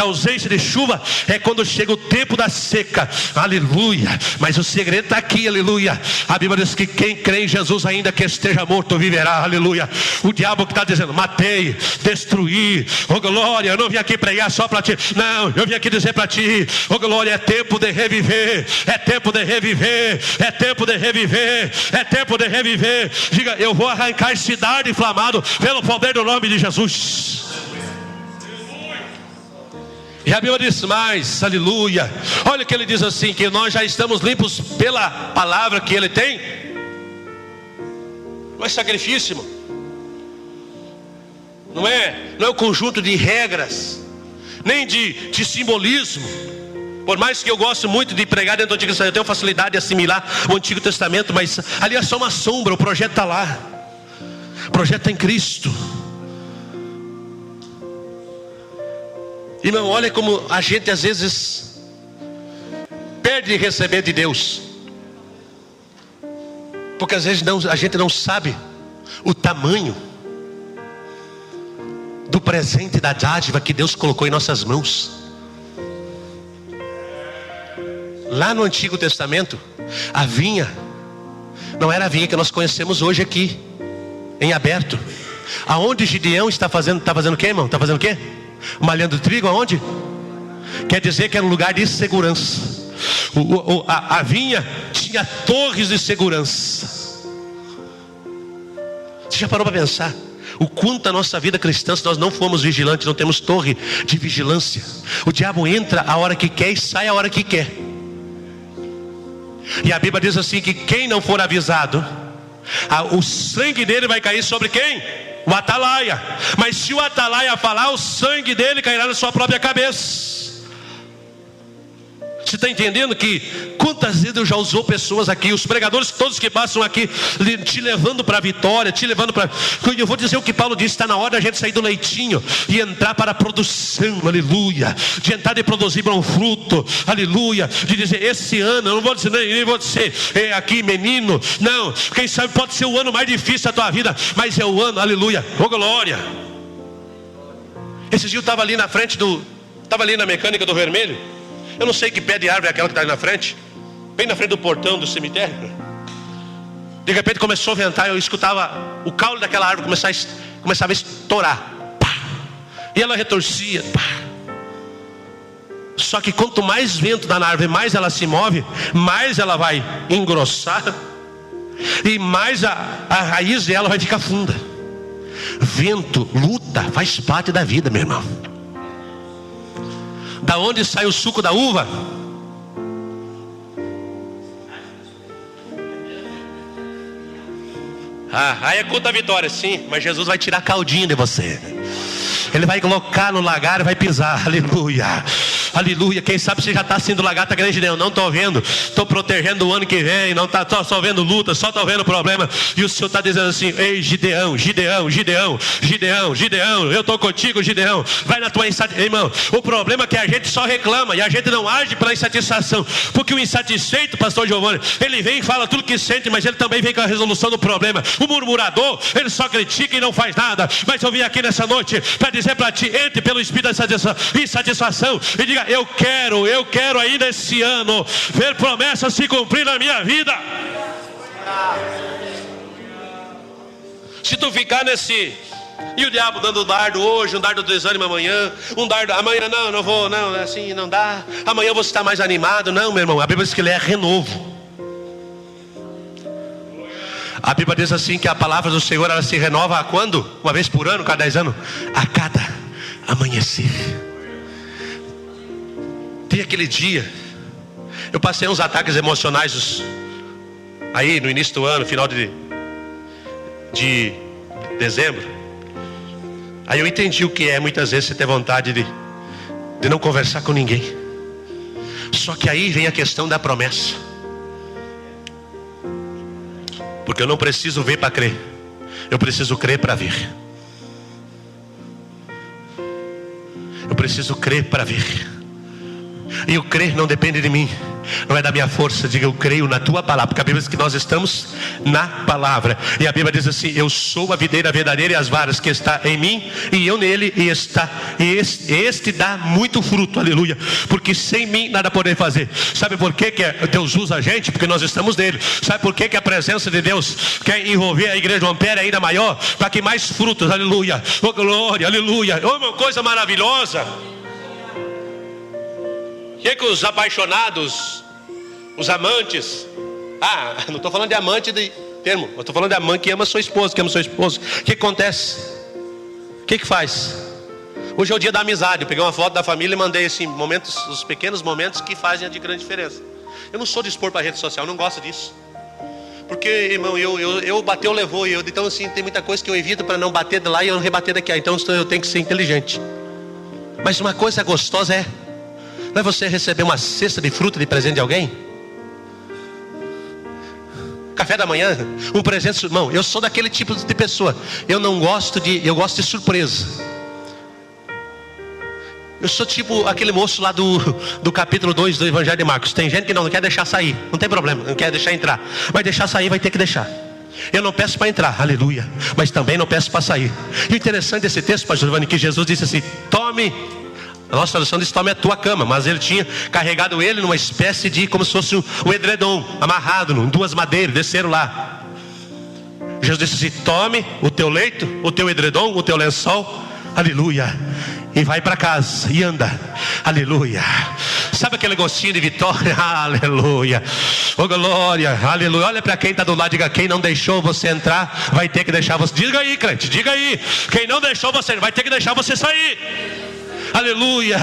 ausência de chuva é quando chega o tempo da seca, aleluia. Mas o segredo está aqui, aleluia. A Bíblia diz que quem crê em Jesus, ainda que esteja morto, viverá, aleluia. O diabo que está dizendo: matei, destruí, oh glória, eu não vim aqui pregar só para ti, não, eu vim aqui dizer para ti, oh glória, é tempo de reviver, é tempo de reviver, é tempo de reviver, é tempo de reviver. Diga: eu vou arrancar esse dardo inflamado pelo poder do nome de Jesus. E a Bíblia diz mais, aleluia. Olha o que ele diz assim: que nós já estamos limpos pela palavra que ele tem. Não é sacrifício, irmão. Não é o conjunto de regras, nem de simbolismo. Por mais que eu gosto muito de pregar dentro do Antigo Testamento, eu tenho facilidade de assimilar o Antigo Testamento, mas ali é só uma sombra, o projeto está lá. O projeto está em Cristo. Irmão, olha como a gente às vezes perde de receber de Deus, porque às vezes a gente não sabe o tamanho do presente, da dádiva que Deus colocou em nossas mãos. Lá no Antigo Testamento, a vinha não era a vinha que nós conhecemos hoje aqui em aberto. Aonde Gideão está fazendo o quê, irmão? Está fazendo o quê? Malhando trigo, aonde? Quer dizer que era um lugar de segurança. A vinha tinha torres de segurança. Você já parou para pensar o quanto a nossa vida cristã, se nós não formos vigilantes, não temos torre de vigilância? O diabo entra a hora que quer e sai a hora que quer. E a Bíblia diz assim, que quem não for avisado, o sangue dele vai cair sobre quem? O atalaia. Mas se o atalaia falar, o sangue dele cairá na sua própria cabeça. Você está entendendo que quantas vezes Deus já usou pessoas aqui, os pregadores todos que passam aqui, te levando para a vitória, te levando para... Eu vou dizer o que Paulo disse: está na hora da gente sair do leitinho e entrar para a produção, aleluia. De entrar e produzir para um fruto, aleluia. De dizer, esse ano, eu não vou dizer, nem vou dizer aqui menino, não. Quem sabe pode ser o ano mais difícil da tua vida, mas é o ano, aleluia, oh glória. Esse dia eu estava ali na frente estava ali na mecânica do Vermelho. Eu não sei que pé de árvore é aquela que está ali na frente, bem na frente do portão do cemitério. De repente começou a ventar, eu escutava o caule daquela árvore começava a estourar. Pá. E ela retorcia. Pá. Só que quanto mais vento dá na árvore, mais ela se move, mais ela vai engrossar e mais a raiz dela vai ficar funda. Vento, luta, faz parte da vida, meu irmão. Da onde sai o suco da uva? Aí é culto da vitória, sim, mas Jesus vai tirar caldinho de você. Ele vai colocar no lagar e vai pisar. Aleluia. Aleluia. Quem sabe você já está sendo lagarta grande. Não estou vendo. Estou protegendo o ano que vem. Não está só vendo luta, só estou vendo problema. E o Senhor está dizendo assim: ei, Gideão, Gideão, Gideão, Gideão, Gideão, eu estou contigo, Gideão. Vai na tua insatisfação. Irmão, o problema é que a gente só reclama e a gente não age pela insatisfação. Porque o insatisfeito, pastor Giovanni, ele vem e fala tudo que sente, mas ele também vem com a resolução do problema. O murmurador, ele só critica e não faz nada. Mas eu vim aqui nessa noite para dizer para ti: entre pelo espírito da insatisfação e diga: eu quero ainda esse ano ver promessas se cumprir na minha vida. Se tu ficar nesse, e o diabo dando um dardo hoje, um dardo do desânimo amanhã, um dardo amanhã, não vou, não, assim não dá, amanhã eu vou estar mais animado. Não, meu irmão, a Bíblia diz que ele é renovo. A Bíblia diz assim que a palavra do Senhor, ela se renova a quando? Uma vez por ano, cada 10 anos? A cada amanhecer. Tem aquele dia, eu passei uns ataques emocionais aí no início do ano, final de dezembro. Aí eu entendi o que é muitas vezes você ter vontade de não conversar com ninguém. Só que aí vem a questão da promessa. Porque eu não preciso ver para crer, eu preciso crer para ver. Eu preciso crer para ver. E o crer não depende de mim, não é da minha força. Diga: eu creio na tua palavra. Porque a Bíblia diz que nós estamos na palavra. E a Bíblia diz assim: eu sou a videira verdadeira e as varas que está em mim e eu nele, e este dá muito fruto. Aleluia. Porque sem mim nada poder fazer. Sabe por que Deus usa a gente? Porque nós estamos nele. Sabe por que a presença de Deus quer envolver a igreja um ampere ainda maior? Para que mais frutos, aleluia, oh glória, aleluia. Oh, uma coisa maravilhosa. Que os apaixonados, os amantes, não estou falando de amante de termo, eu estou falando de amante que ama sua esposa, que ama seu esposo. O que acontece? O que faz? Hoje é o dia da amizade. Eu peguei uma foto da família e mandei assim, os pequenos momentos que fazem a de grande diferença. Eu não sou de expor para a rede social, eu não gosto disso. Porque, irmão, eu bateu, levou. Então assim, tem muita coisa que eu evito para não bater de lá e eu não rebater daqui. Então eu tenho que ser inteligente. Mas uma coisa gostosa não é você receber uma cesta de fruta de presente de alguém? Café da manhã, um presente. Irmão, eu sou daquele tipo de pessoa. Eu gosto de surpresa. Eu sou tipo aquele moço lá do capítulo 2 do Evangelho de Marcos. Tem gente que não quer deixar sair, não tem problema, não quer deixar entrar. Mas deixar sair vai ter que deixar. Eu não peço para entrar, aleluia, mas também não peço para sair. E o interessante desse texto, pastor Giovanni, que Jesus disse assim: tome. A nossa tradução diz: tome a tua cama. Mas ele tinha carregado ele numa espécie de, como se fosse um edredom, amarrado em 2 madeiras, desceram lá. Jesus disse assim: tome o teu leito, o teu edredom, o teu lençol, aleluia, e vai para casa e anda, aleluia. Sabe aquele gostinho de vitória? Aleluia, oh glória, aleluia. Olha para quem está do lado, diga: quem não deixou você entrar vai ter que deixar você. Diga aí, crente, diga aí: quem não deixou você vai ter que deixar você sair. Aleluia.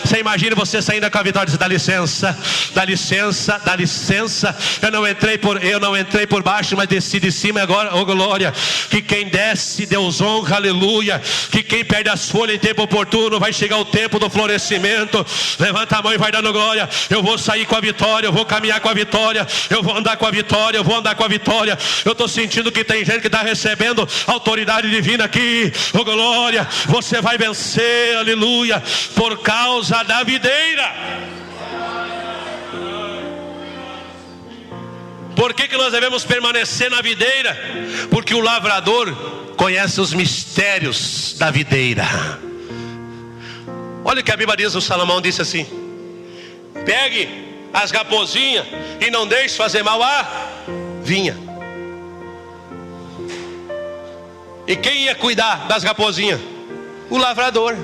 Você imagina você saindo com a vitória, dá licença, dá licença, dá licença. Eu não entrei por baixo, mas desci de cima agora, oh glória. Que quem desce, Deus honra, aleluia. Que quem perde as folhas em tempo oportuno, vai chegar o tempo do florescimento. Levanta a mão e vai dando glória. Eu vou sair com a vitória, eu vou caminhar com a vitória, eu vou andar com a vitória, eu vou andar com a vitória. Eu estou sentindo que tem gente que está recebendo autoridade divina aqui, oh glória. Você vai vencer, aleluia, por causa da videira. Por que nós devemos permanecer na videira? Porque o lavrador conhece os mistérios da videira. Olha o que a Bíblia diz. O Salomão disse assim: pegue as raposinhas e não deixe fazer mal a vinha. E quem ia cuidar das raposinhas? O lavrador.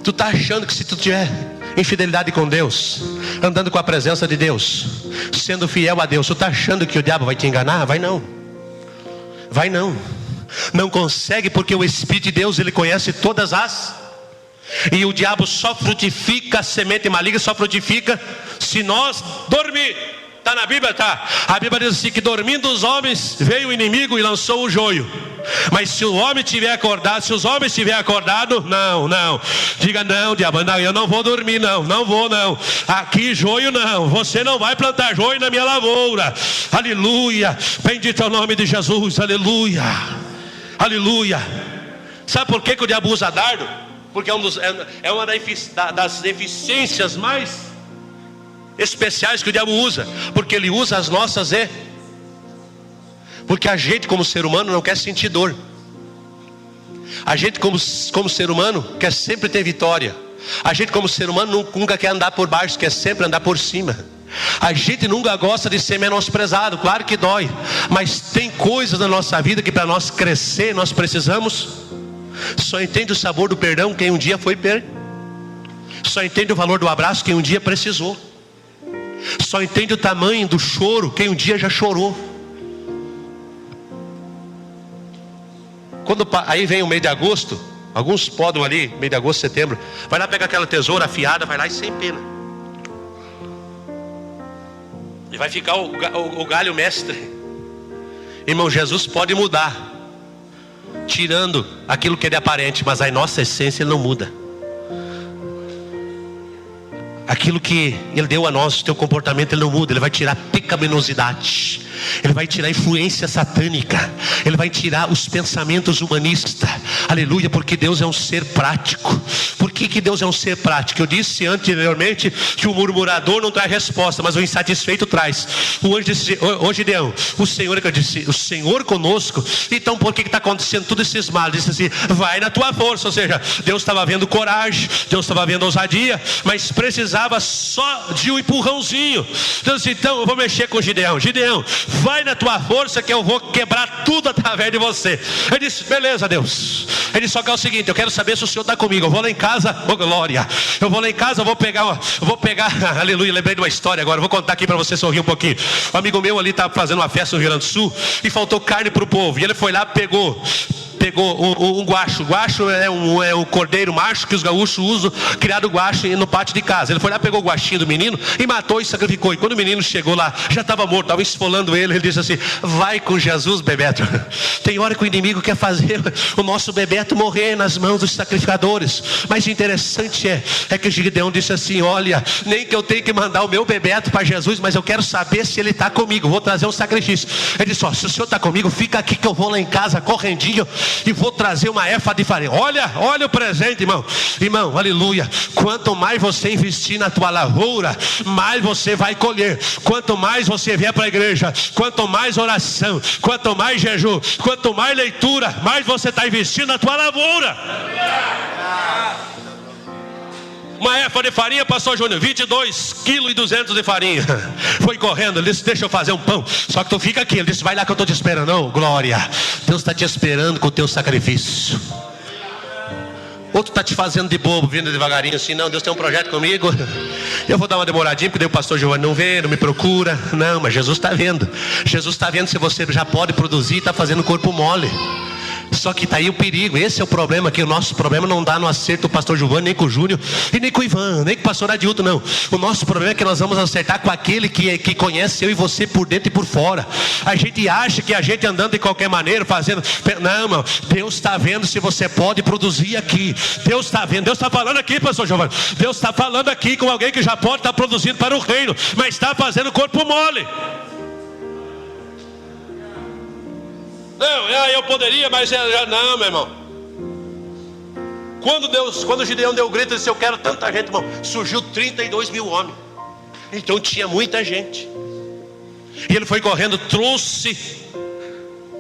Tu está achando que se tu tiver infidelidade com Deus, andando com a presença de Deus, sendo fiel a Deus, tu está achando que o diabo vai te enganar? Vai não. Vai não. Não consegue, porque o Espírito de Deus, ele conhece todas as... E o diabo só frutifica, a semente maligna só frutifica se nós dormir. Está na Bíblia? Está. A Bíblia diz assim, que dormindo os homens, veio o inimigo e lançou o joio. Mas se o homem tiver acordado, se os homens estiverem acordados, não. Diga não, diabo, não, eu não vou dormir, não vou. Aqui joio não, você não vai plantar joio na minha lavoura. Aleluia, bendito é o nome de Jesus, aleluia. Sabe por que o diabo usa dardo? Porque é uma das eficiências mais especiais que o diabo usa. Porque ele usa as nossas porque a gente como ser humano não quer sentir dor. A gente como ser humano quer sempre ter vitória. A gente como ser humano nunca quer andar por baixo, quer sempre andar por cima. A gente nunca gosta de ser menosprezado. Claro que dói, mas tem coisas na nossa vida que para nós crescer nós precisamos. Só entende o sabor do perdão quem um dia foi Só entende o valor do abraço quem um dia precisou. Só entende o tamanho do choro quem um dia já chorou. Aí vem o mês de agosto, alguns podam ali, mês de agosto, setembro, vai lá pegar aquela tesoura afiada, vai lá e sem pena. E vai ficar o galho mestre. Irmão, Jesus pode mudar, tirando aquilo que é de aparente, mas a nossa essência ele não muda. Aquilo que ele deu a nós, o teu comportamento ele não muda. Ele vai tirar a pecaminosidade, ele vai tirar a influência satânica, ele vai tirar os pensamentos humanistas. Aleluia, porque Deus é um ser prático. Por que Deus é um ser prático? Eu disse anteriormente que o murmurador não traz resposta, mas o insatisfeito traz. O anjo disse, ô Gideão, o Senhor, que eu disse, o Senhor conosco. Então por que está acontecendo tudo esses males? Disse assim, vai na tua força. Ou seja, Deus estava vendo coragem, Deus estava vendo ousadia, mas precisava só de um empurrãozinho. Então eu vou mexer com Gideão. Gideão, vai na tua força que eu vou quebrar tudo através de você. Ele disse, beleza Deus. Ele disse, só que é o seguinte, eu quero saber se o Senhor está comigo. Eu vou lá em casa, oh glória, eu vou lá em casa, eu vou pegar, aleluia, lembrei de uma história agora, vou contar aqui para você sorrir um pouquinho. Um amigo meu ali estava fazendo uma festa no Rio Grande do Sul e faltou carne para o povo, e ele foi lá, pegou um guacho. Guacho é um cordeiro macho que os gaúchos usam, criado guacho no pátio de casa. Ele foi lá, pegou o guaxinho do menino e matou e sacrificou. E quando o menino chegou lá, já estava morto, estava esfolando ele. Ele disse assim, vai com Jesus, Bebeto. Tem hora que o inimigo quer fazer o nosso Bebeto morrer nas mãos dos sacrificadores. Mas o interessante é que Gideão disse assim, olha, nem que eu tenha que mandar o meu Bebeto para Jesus, mas eu quero saber se ele está comigo, vou trazer um sacrifício. Ele disse, se o Senhor está comigo, fica aqui que eu vou lá em casa correndinho e vou trazer uma éfa de farinha. Olha o presente, irmão, aleluia. Quanto mais você investir na tua lavoura, mais você vai colher. Quanto mais você vier para a igreja, quanto mais oração, quanto mais jejum, quanto mais leitura, mais você está investindo na tua lavoura. Uma éfa de farinha, pastor Júnior, 22,2 kg de farinha. Foi correndo, ele disse, deixa eu fazer um pão. Só que tu fica aqui, ele disse, vai lá que eu estou te esperando. Não, glória, Deus está te esperando com o teu sacrifício. Outro está te fazendo de bobo, vindo devagarinho assim, não, Deus tem um projeto comigo. Eu vou dar uma demoradinha, porque daí o pastor Giovanni não vê, não me procura. Não, mas Jesus está vendo. Jesus está vendo se você já pode produzir e está fazendo corpo mole. Só que está aí o perigo, esse é o problema, que o nosso problema não dá no acerto o pastor Giovanni, nem com o Júnior, e nem com o Ivan, nem com o pastor Adilto, não. O nosso problema é que nós vamos acertar com aquele que conhece eu e você por dentro e por fora. A gente acha que a gente andando de qualquer maneira, fazendo, não, irmão, Deus está vendo se você pode produzir aqui. Deus está vendo, Deus está falando aqui, pastor Giovanni, Deus está falando aqui com alguém que já pode estar produzindo para o reino, mas está fazendo corpo mole. Não, eu poderia, mas não, meu irmão. Quando Gideão deu o grito, ele disse, eu quero tanta gente, irmão. Surgiu 32 mil homens. Então tinha muita gente. E ele foi correndo, trouxe.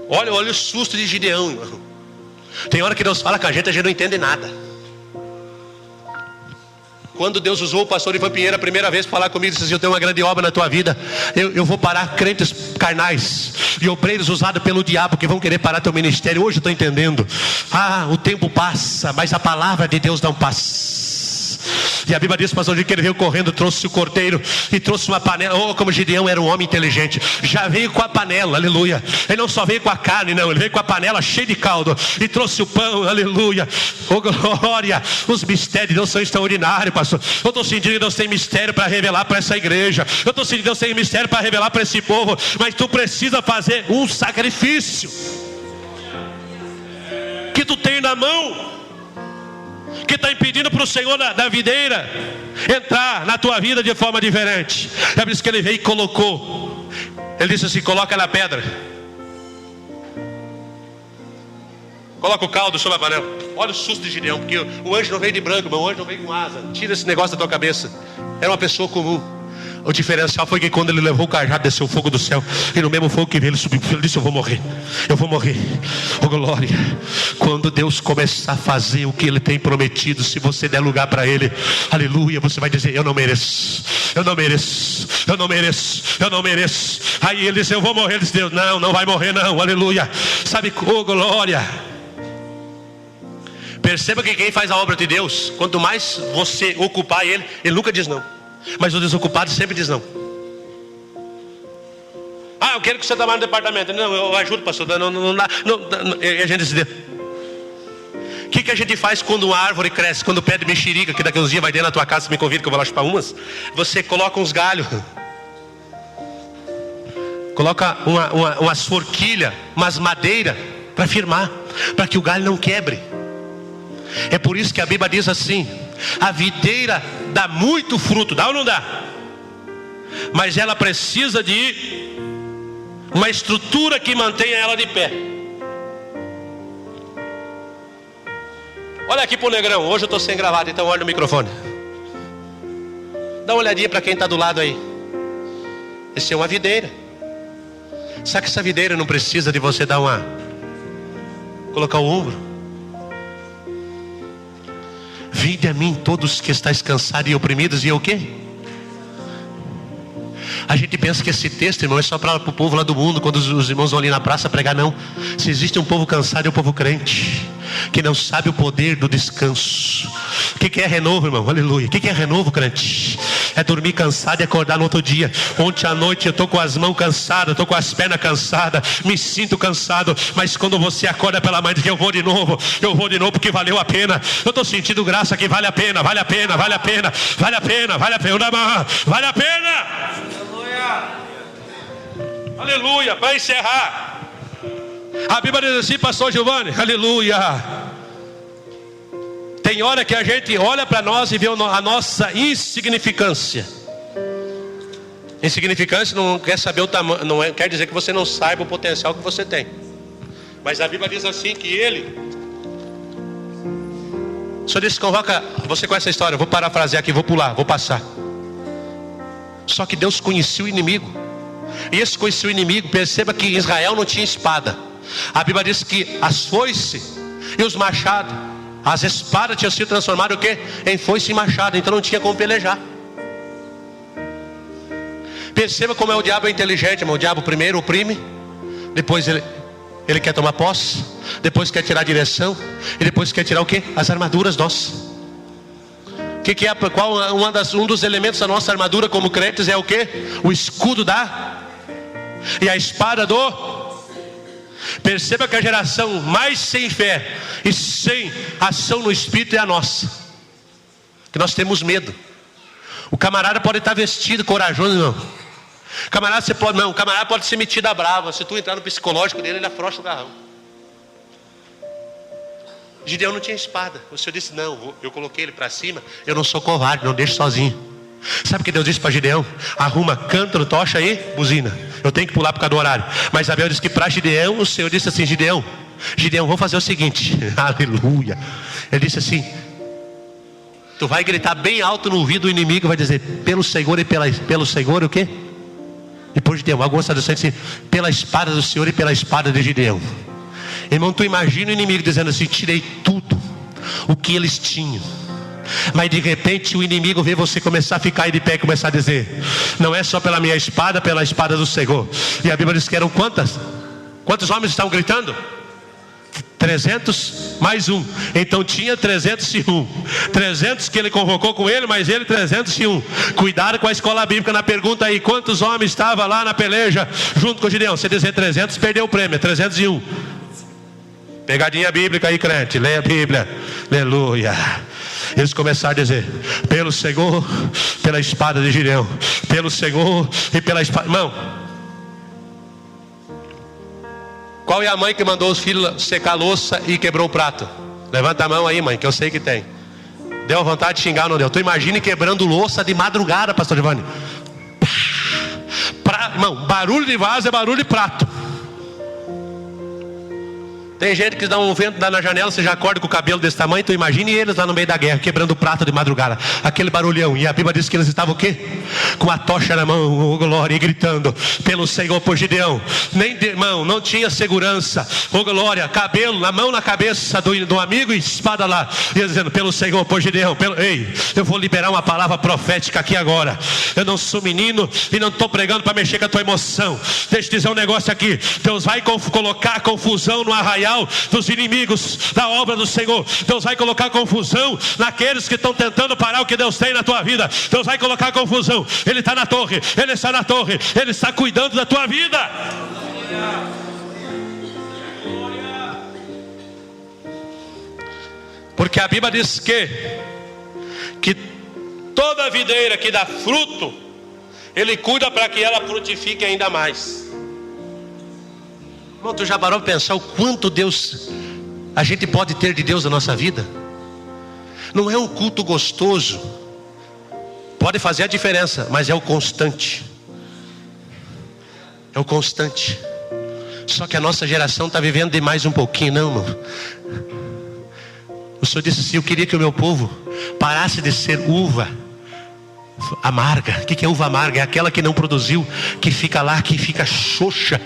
Olha o susto de Gideão, irmão. Tem hora que Deus fala com a gente não entende nada. Quando Deus usou o pastor Ivan Pinheiro a primeira vez para falar comigo, disse assim: eu tenho uma grande obra na tua vida. Eu vou parar crentes carnais e obreiros usados pelo diabo que vão querer parar teu ministério. Hoje eu estou entendendo. O tempo passa, mas a palavra de Deus não passa. E a Bíblia diz, pastor, que ele veio correndo, trouxe o cordeiro e trouxe uma panela. Como Gideão era um homem inteligente, já veio com a panela, aleluia. Ele não só veio com a carne, não, ele veio com a panela cheia de caldo e trouxe o pão, aleluia. Glória. Os mistérios de Deus são extraordinários, pastor. Eu estou sentindo que Deus tem mistério para revelar para essa igreja. Eu estou sentindo que Deus tem mistério para revelar para esse povo. Mas tu precisa fazer um sacrifício que tu tem na mão, que está impedindo para o Senhor da videira entrar na tua vida de forma diferente. É por isso que ele veio e colocou. Ele disse assim: coloca na pedra, coloca o caldo sobre a panela. Olha o susto de Gideão, porque o anjo não veio de branco, meu anjo não veio com asa. Tira esse negócio da tua cabeça. Era uma pessoa comum. O diferencial foi que quando ele levou o cajado, desceu o fogo do céu. E no mesmo fogo que veio, ele subiu. Ele disse: eu vou morrer. Eu vou morrer. Oh glória. Quando Deus começar a fazer o que Ele tem prometido, se você der lugar para Ele, aleluia, você vai dizer: eu não mereço. Eu não mereço. Eu não mereço. Eu não mereço. Aí ele disse: eu vou morrer. Ele disse: Deus, não vai morrer não. Aleluia. Sabe, oh glória. Perceba que quem faz a obra de Deus, quanto mais você ocupar Ele, Ele nunca diz não. Mas o desocupado sempre diz não. Eu quero que você trabalhe no departamento. Não, eu ajudo, pastor. Não dá. E a gente diz: o que a gente faz quando uma árvore cresce? Quando o pé de mexerica, que daqui a uns dias vai dentro da tua casa, você me convida que eu vou lá chupar umas. Você coloca uns galhos, coloca umas forquilhas, umas madeiras para firmar, para que o galho não quebre. É por isso que a Bíblia diz assim: a videira dá muito fruto, dá ou não dá? Mas ela precisa de uma estrutura que mantenha ela de pé. Olha aqui pro negrão. Hoje eu estou sem gravata, então olha no microfone. Dá uma olhadinha para quem está do lado aí. Esse é uma videira. Sabe que essa videira não precisa de você dar colocar o ombro? Vinde a mim todos que estáis cansados e oprimidos, e eu o quê? A gente pensa que esse texto, irmão, é só para o povo lá do mundo, quando os irmãos vão ali na praça pregar. Não. Se existe um povo cansado, é o povo crente, que não sabe o poder do descanso. O que é renovo, irmão? Aleluia. O que é renovo, crente? É dormir cansado e acordar no outro dia. Ontem à noite eu estou com as mãos cansadas, estou com as pernas cansadas, me sinto cansado. Mas quando você acorda pela manhã, diz: eu vou de novo, porque valeu a pena. Eu estou sentindo graça que vale a pena, vale a pena, vale a pena, vale a pena, vale a pena, vale a pena. Aleluia. Para encerrar, a Bíblia diz assim, pastor Giovanni, aleluia. Tem hora que a gente olha para nós e vê a nossa insignificância. Insignificância não quer saber o tamanho, não quer dizer que você não saiba o potencial que você tem. Mas a Bíblia diz assim que Ele, o Senhor disse: convoca, você conhece a história, eu vou parafrasear aqui, vou pular, vou passar. Só que Deus conhecia o inimigo. E esse conhecia o inimigo. Perceba que Israel não tinha espada. A Bíblia diz que as foices e os machados, as espadas tinham sido transformadas o quê? Em foice e machado. Então não tinha como pelejar. Perceba como o diabo é inteligente, irmão. O diabo primeiro oprime, depois ele quer tomar posse, depois quer tirar a direção, e depois quer tirar o quê? As armaduras nossas. Um dos elementos da nossa armadura como crentes é o quê? O escudo e a espada Perceba que a geração mais sem fé e sem ação no Espírito é a nossa. Que nós temos medo. O camarada pode estar vestido corajoso, não. O camarada pode ser metido a brava. Se tu entrar no psicológico dele, ele afrouxa o garrão. Gideão não tinha espada. O Senhor disse: não, eu coloquei ele para cima. Eu não sou covarde, não deixo sozinho. Sabe o que Deus disse para Gideão? Arruma cântaro, tocha e buzina. Eu tenho que pular por causa do horário. Mas Abel disse que para Gideão, o Senhor disse assim: Gideão, vou fazer o seguinte. Aleluia. Ele disse assim: tu vai gritar bem alto no ouvido do inimigo, vai dizer: pelo Senhor e pelo Senhor o quê? Depois Gideão, algumas traduções dizem: pela espada do Senhor e pela espada de Gideão. Irmão, tu imagina o inimigo dizendo assim: tirei tudo o que eles tinham, Mas de repente o inimigo vê você começar a ficar de pé e começar a dizer: não é só pela minha espada, pela espada do Senhor. E a Bíblia diz que eram quantas? Quantos homens estavam gritando? 300 mais um. Então tinha 301. 300 que ele convocou com ele, mas ele 301. Cuidado com a escola bíblica na pergunta aí: quantos homens estavam lá na peleja junto com o Gideão? Se dizer 300, perdeu o prêmio. 301. Pegadinha bíblica aí, crente. Leia a Bíblia. Aleluia. Eles começaram a dizer: pelo Senhor, pela espada de Gideão, pelo Senhor e pela espada. Irmão, qual é a mãe que mandou os filhos secar a louça e quebrou o prato? Levanta a mão aí, mãe, que eu sei que tem. Deu vontade de xingar ou não deu? Tu imagine quebrando louça de madrugada, pastor Giovanni. Irmão, barulho de vaso é barulho de prato. Tem gente que dá um vento na janela, você já acorda com o cabelo desse tamanho. Tu imagine eles lá no meio da guerra, quebrando o prato de madrugada, aquele barulhão. E a Bíblia diz que eles estavam o quê? Com a tocha na mão, oh glória, e gritando: pelo Senhor, por Gideão. Nem de mão, não tinha segurança, oh glória, cabelo, na mão na cabeça do amigo e espada lá, e dizendo: pelo Senhor, por Gideão. Ei, eu vou liberar uma palavra profética aqui agora. Eu não sou menino e não estou pregando para mexer com a tua emoção. Deixa eu dizer um negócio aqui: Deus vai colocar confusão no arraial dos inimigos da obra do Senhor. Deus vai colocar confusão naqueles que estão tentando parar o que Deus tem na tua vida. Deus vai colocar confusão. Ele está na torre, Ele está na torre, Ele está cuidando da tua vida. Porque a Bíblia diz que toda videira que dá fruto, Ele cuida para que ela frutifique ainda mais. Irmão, tu já parou para pensar o quanto a gente pode ter de Deus na nossa vida? Não é um culto gostoso, pode fazer a diferença, mas é o constante. É o constante. Só que a nossa geração está vivendo de mais um pouquinho, não, irmão. O Senhor disse assim: eu queria que o meu povo parasse de ser uva amarga. O que é uva amarga? É aquela que não produziu, que fica lá, que fica xoxa,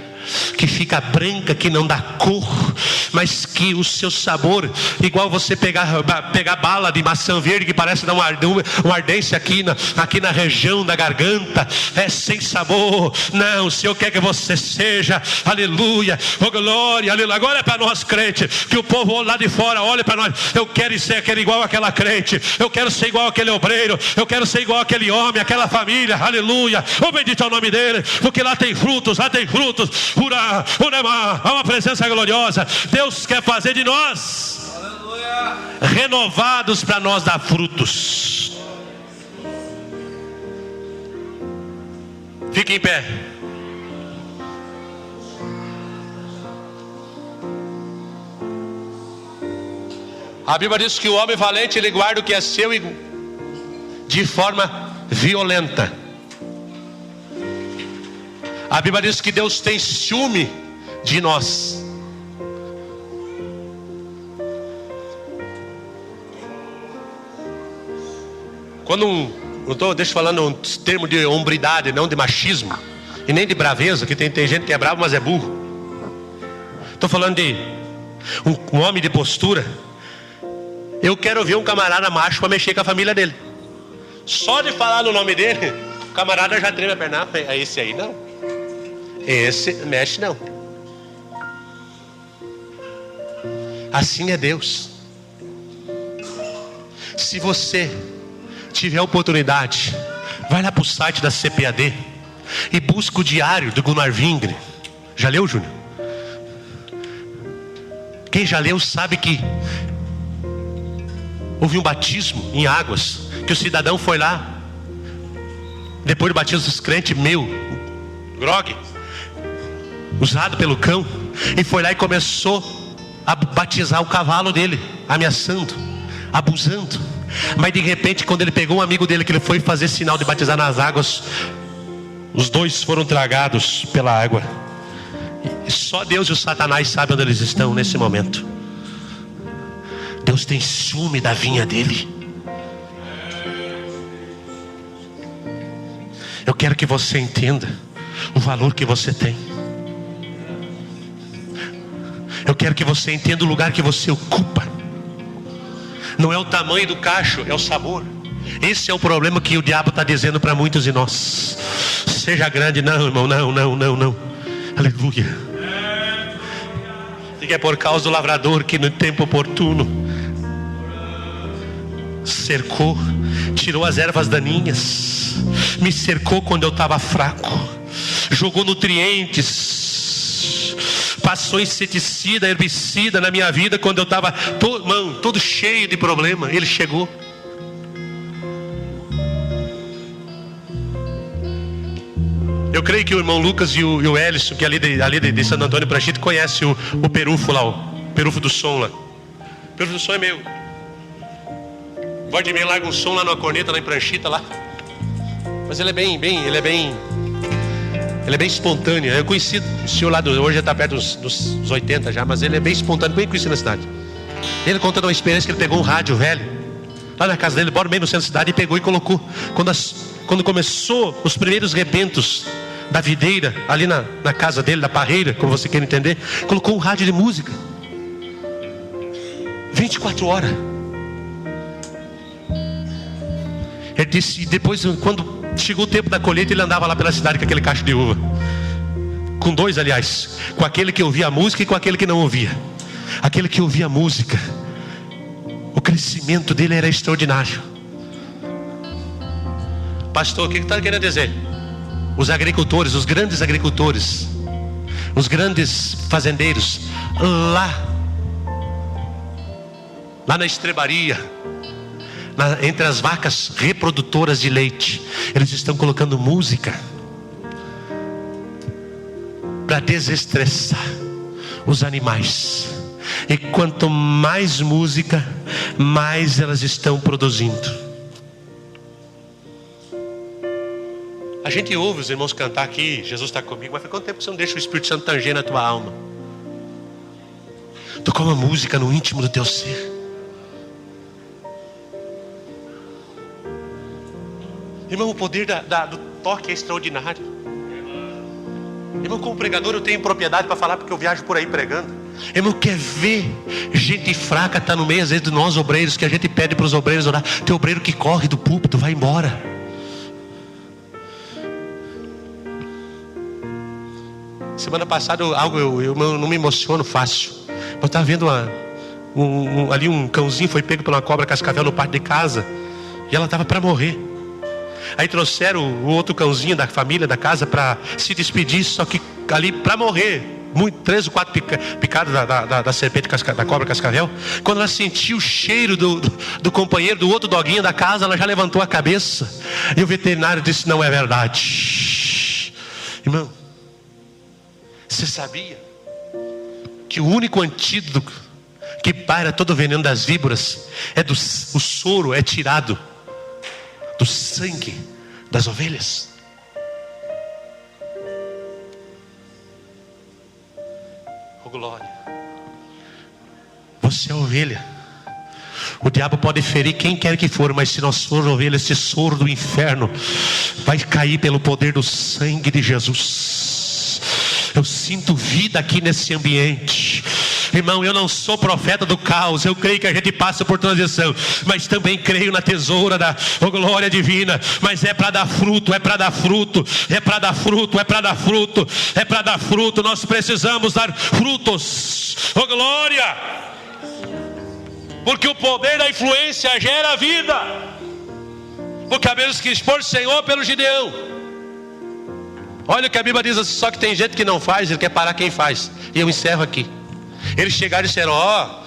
que fica branca, que não dá cor, mas que o seu sabor, igual você pegar bala de maçã verde, que parece dar uma ardência aqui na região da garganta, é sem sabor. Não, o Senhor quer que você seja, aleluia, oh glória, aleluia. Agora é para nós crentes, que o povo lá de fora olhe para nós: eu quero ser igual aquela crente, eu quero ser igual aquele obreiro, eu quero ser igual aquele homem, aquela família, aleluia, oh bendito é o nome dele, porque lá tem frutos, há uma presença gloriosa. Deus quer fazer de nós renovados para nós dar frutos. Fique em pé. A Bíblia diz que o homem valente, ele guarda o que é seu e de forma violenta. A Bíblia diz que Deus tem ciúme de nós. Deixa eu falar um termo de hombridade, não de machismo e nem de braveza, que tem gente que é bravo, mas é burro. Estou falando de um homem de postura. Eu quero ver um camarada macho para mexer com a família dele. Só de falar no nome dele, o camarada já treme a perna. É esse aí não. Esse mexe não. Assim é Deus. Se você tiver oportunidade, vai lá para o site da CPAD e busca o diário do Gunnar Wingre. Já leu, Júnior? Quem já leu sabe que houve um batismo em águas, que o cidadão foi lá, depois do batismo dos crentes, grog, usado pelo cão, e foi lá e começou a batizar o cavalo dele, ameaçando, abusando. Mas de repente, quando ele pegou um amigo dele, que ele foi fazer sinal de batizar nas águas, os dois foram tragados pela água. E só Deus e o Satanás sabem onde eles estão nesse momento. Deus tem ciúme da vinha dele. Eu quero que você entenda o valor que você tem. Eu quero que você entenda o lugar que você ocupa. Não é o tamanho do cacho, é o sabor. Esse é o problema que o diabo está dizendo para muitos de nós. Seja grande, não, irmão, não. Aleluia. E que é por causa do lavrador que no tempo oportuno cercou, tirou as ervas daninhas, me cercou quando eu estava fraco, jogou nutrientes, passou inseticida, herbicida na minha vida quando eu estava todo cheio de problema. Ele chegou. Eu creio que o irmão Lucas e o Ellison, que é ali de Santo Antônio Pranchito, conhece o perufo lá, o perufo do som lá. O perufo do som é meu. Voz de mim larga um som lá numa corneta, lá em Pranchita lá. Mas ele é bem espontâneo. Eu conheci o senhor lá, hoje já está perto dos 80 já, mas ele é bem espontâneo, bem conhecido na cidade. Ele conta de uma experiência que ele pegou um rádio velho, lá na casa dele, bora bem no centro da cidade, e pegou e colocou. Quando começou os primeiros rebentos da videira, ali na casa dele, da parreira, como você quer entender, colocou um rádio de música 24 horas. Ele disse, e depois, quando chegou o tempo da colheita, ele andava lá pela cidade com aquele cacho de uva, com dois, aliás, com aquele que ouvia a música e com aquele que não ouvia. Aquele que ouvia a música, o crescimento dele era extraordinário. Pastor, o que está querendo dizer? Os agricultores, os grandes agricultores, os grandes fazendeiros, lá na estrebaria, entre as vacas reprodutoras de leite, eles estão colocando música para desestressar os animais. E quanto mais música, mais elas estão produzindo. A gente ouve os irmãos cantar aqui, Jesus está comigo, mas faz quanto tempo que você não deixa o Espírito Santo tanger na tua alma? Tocar uma música no íntimo do teu ser. Irmão, o poder do toque é extraordinário. Irmão, como pregador eu tenho propriedade para falar, porque eu viajo por aí pregando. Irmão, quer ver gente fraca estar no meio, às vezes, de nós obreiros, que a gente pede para os obreiros orar. Tem obreiro que corre do púlpito, vai embora. Semana passada eu não me emociono fácil. Eu estava vendo ali um cãozinho foi pego por uma cobra cascavel no pátio de casa, e ela estava para morrer. Aí trouxeram o outro cãozinho da família, da casa, para se despedir, só que ali para morrer, 3 ou 4 picadas da serpente, da cobra cascavel. Quando ela sentiu o cheiro do companheiro, do outro doguinho da casa, ela já levantou a cabeça. E o veterinário disse, não é verdade. Irmão, você sabia que o único antídoto que para todo o veneno das víboras o soro é tirado do sangue das ovelhas? Oh glória! Você é ovelha. O diabo pode ferir quem quer que for, mas se nós formos ovelhas, esse soro do inferno vai cair pelo poder do sangue de Jesus. Eu sinto vida aqui nesse ambiente. Irmão, eu não sou profeta do caos. Eu creio que a gente passa por transição, mas também creio na tesoura da glória divina. Mas é para dar fruto, é para dar fruto, é para dar fruto, é para dar fruto, é para dar fruto. Nós precisamos dar frutos. Oh glória! Porque o poder da influência gera vida. Porque a menos que expor Senhor pelo Gideão. Olha o que a Bíblia diz assim, só que tem gente que não faz, ele quer parar quem faz. E eu encerro aqui. Eles chegaram e disseram,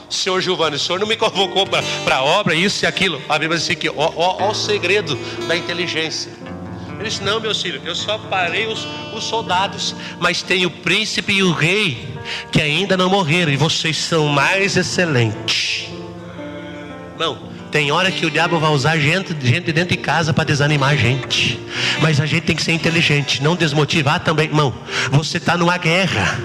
senhor Giovanni, o senhor não me convocou para a obra, isso e aquilo. A Bíblia diz aqui, o segredo da inteligência. Ele disse, não, meu filho, eu só parei os soldados, mas tem o príncipe e o rei que ainda não morreram, e vocês são mais excelentes. Não. Tem hora que o diabo vai usar gente dentro de casa para desanimar a gente. Mas a gente tem que ser inteligente, não desmotivar também. Irmão, você está numa guerra.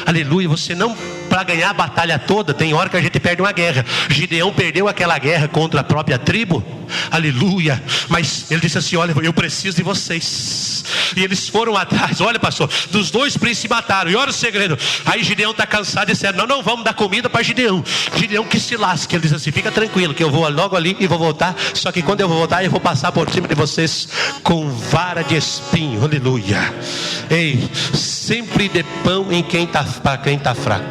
Aleluia, você não, para ganhar a batalha toda, tem hora que a gente perde uma guerra. Gideão perdeu aquela guerra contra a própria tribo. aleluia. Mas ele disse assim: olha, eu preciso de vocês. E eles foram atrás, olha pastor, dos 2 príncipes se mataram. E olha o segredo. Aí Gideão está cansado e disseram: não vamos dar comida para Gideão. Gideão que se lasque. Ele disse assim: fica tranquilo que eu vou logo ali e vou voltar. Só que quando eu vou voltar, eu vou passar por cima de vocês com vara de espinho, aleluia. Ei, sempre dê pão para quem está fraco.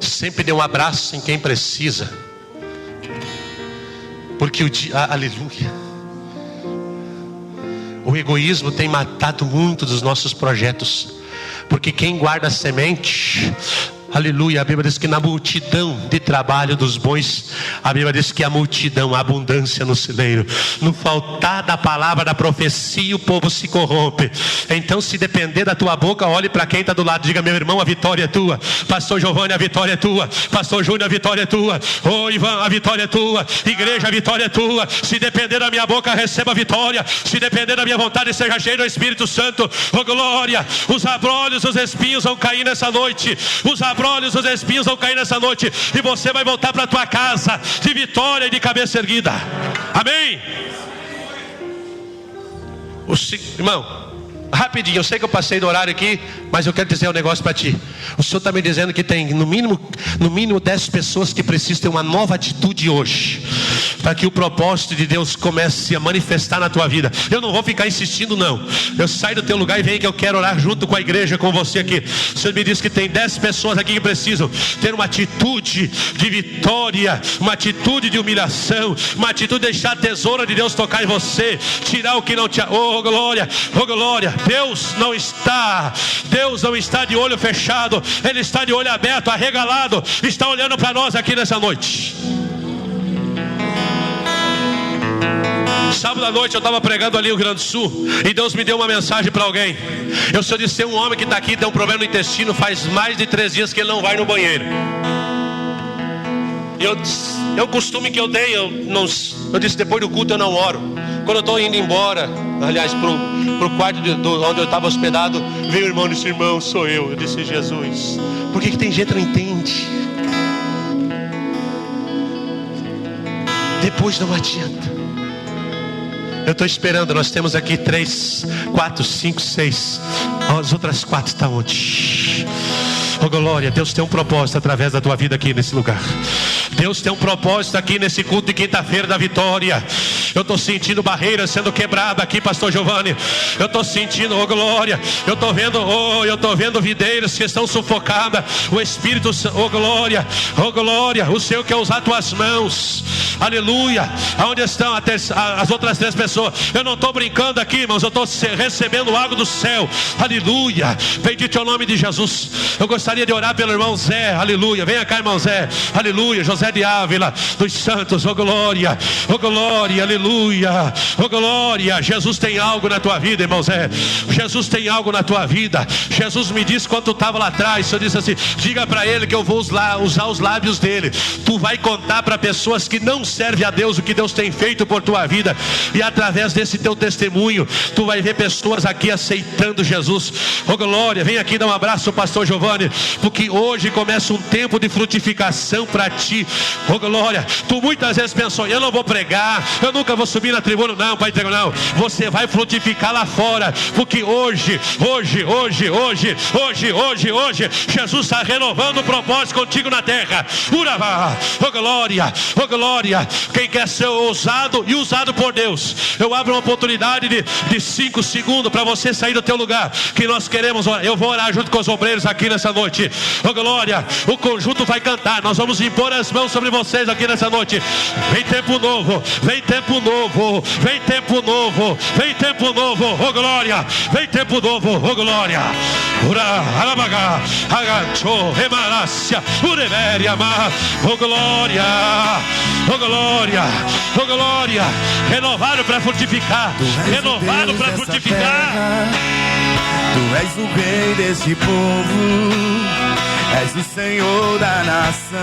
Sempre dê um abraço em quem precisa. Porque aleluia, o egoísmo tem matado muito dos nossos projetos. Porque quem guarda a semente, aleluia, a Bíblia diz que na multidão de trabalho dos bons, a Bíblia diz que a multidão, a abundância no celeiro. No faltar da palavra da profecia, o povo se corrompe. Então, se depender da tua boca, olhe para quem está do lado, diga: meu irmão, a vitória é tua. Pastor Giovanni, a vitória é tua. Pastor Júnior, a vitória é tua. Ô Ivan, a vitória é tua. Igreja, a vitória é tua. Se depender da minha boca, receba a vitória. Se depender da minha vontade, seja cheio do Espírito Santo. Ô glória, os abrolhos, os espinhos vão cair nessa noite. Os abrolhos, os espinhos vão cair nessa noite. E você vai voltar para a tua casa de vitória e de cabeça erguida. Amém? Irmão, rapidinho, eu sei que eu passei do horário aqui, mas eu quero dizer um negócio para ti. O Senhor está me dizendo que tem no mínimo 10 pessoas que precisam ter uma nova atitude hoje, para que o propósito de Deus comece a manifestar na tua vida. Eu não vou ficar insistindo não. Eu saio do teu lugar e venho que eu quero orar junto com a igreja, com você aqui. O Senhor me diz que tem 10 pessoas aqui que precisam ter uma atitude de vitória, uma atitude de humilhação, uma atitude de deixar a tesoura de Deus tocar em você, tirar o que não te... Oh glória, oh glória. Deus não está de olho fechado. Ele está de olho aberto, arregalado. Está olhando para nós aqui nessa noite. Sábado à noite eu estava pregando ali no Rio Grande do Sul, e Deus me deu uma mensagem para alguém. Eu só disse: tem um homem que está aqui, tem um problema no intestino, faz mais de 3 dias que ele não vai no banheiro. E o costume que eu dei, eu disse: depois do culto eu não oro. Quando eu estou indo embora, aliás, para o quarto onde eu estava hospedado, veio o irmão e disse: irmão, sou eu. Eu disse: Jesus, por que tem gente que não entende? Depois não adianta. Eu estou esperando, nós temos aqui 3, 4, 5, 6. As outras 4 estão onde? Oh glória, Deus tem um propósito através da tua vida aqui nesse lugar. Deus tem um propósito aqui nesse culto de quinta-feira da vitória. Eu estou sentindo barreiras sendo quebradas aqui, pastor Giovanni. Eu estou sentindo, oh glória. Eu estou vendo videiras que estão sufocadas. O Espírito, oh glória, o Senhor quer usar tuas mãos. Aleluia. Aonde estão as outras 3 pessoas? Eu não estou brincando aqui, irmãos. Eu estou recebendo algo do céu. Aleluia. Bendito é o nome de Jesus. Eu gostaria de orar pelo irmão Zé. Aleluia. Venha cá, irmão Zé. Aleluia. José de Ávila dos Santos. Oh glória. Oh glória. Aleluia. Oh glória. Jesus tem algo na tua vida, irmão Zé. Jesus tem algo na tua vida. Jesus me disse quando tu estava lá atrás. Eu disse assim: diga para ele que eu vou usar os lábios dele. Tu vai contar para pessoas que não servem a Deus o que Deus tem feito por tua vida. E através desse teu testemunho, tu vai ver pessoas aqui aceitando Jesus. Oh glória. Vem aqui dar um abraço ao pastor Giovanni, porque hoje começa um tempo de frutificação para ti. Oh glória. Tu muitas vezes pensou: eu não vou pregar, eu nunca vou subir na tribuna. Não, pai, não. Você vai frutificar lá fora, porque hoje Jesus está renovando o propósito contigo na terra. Uravá. Oh glória, oh glória. Quem quer ser ousado e usado por Deus, eu abro uma oportunidade de 5 segundos para você sair do teu lugar, que nós queremos orar. Eu vou orar junto com os obreiros aqui nessa noite. Oh glória. O conjunto vai cantar, nós vamos impor as mãos sobre vocês aqui nessa noite. Vem tempo novo, vem tempo novo, vem tempo novo, vem tempo novo. Oh glória. Vem tempo novo. Oh glória. Ura alabaga agacho remarácia ureveria ma. Oh glória. Oh glória. Oh glória. Renovado para frutificar, renovado para frutificar. Tu és o rei desse povo, és o Senhor da nação.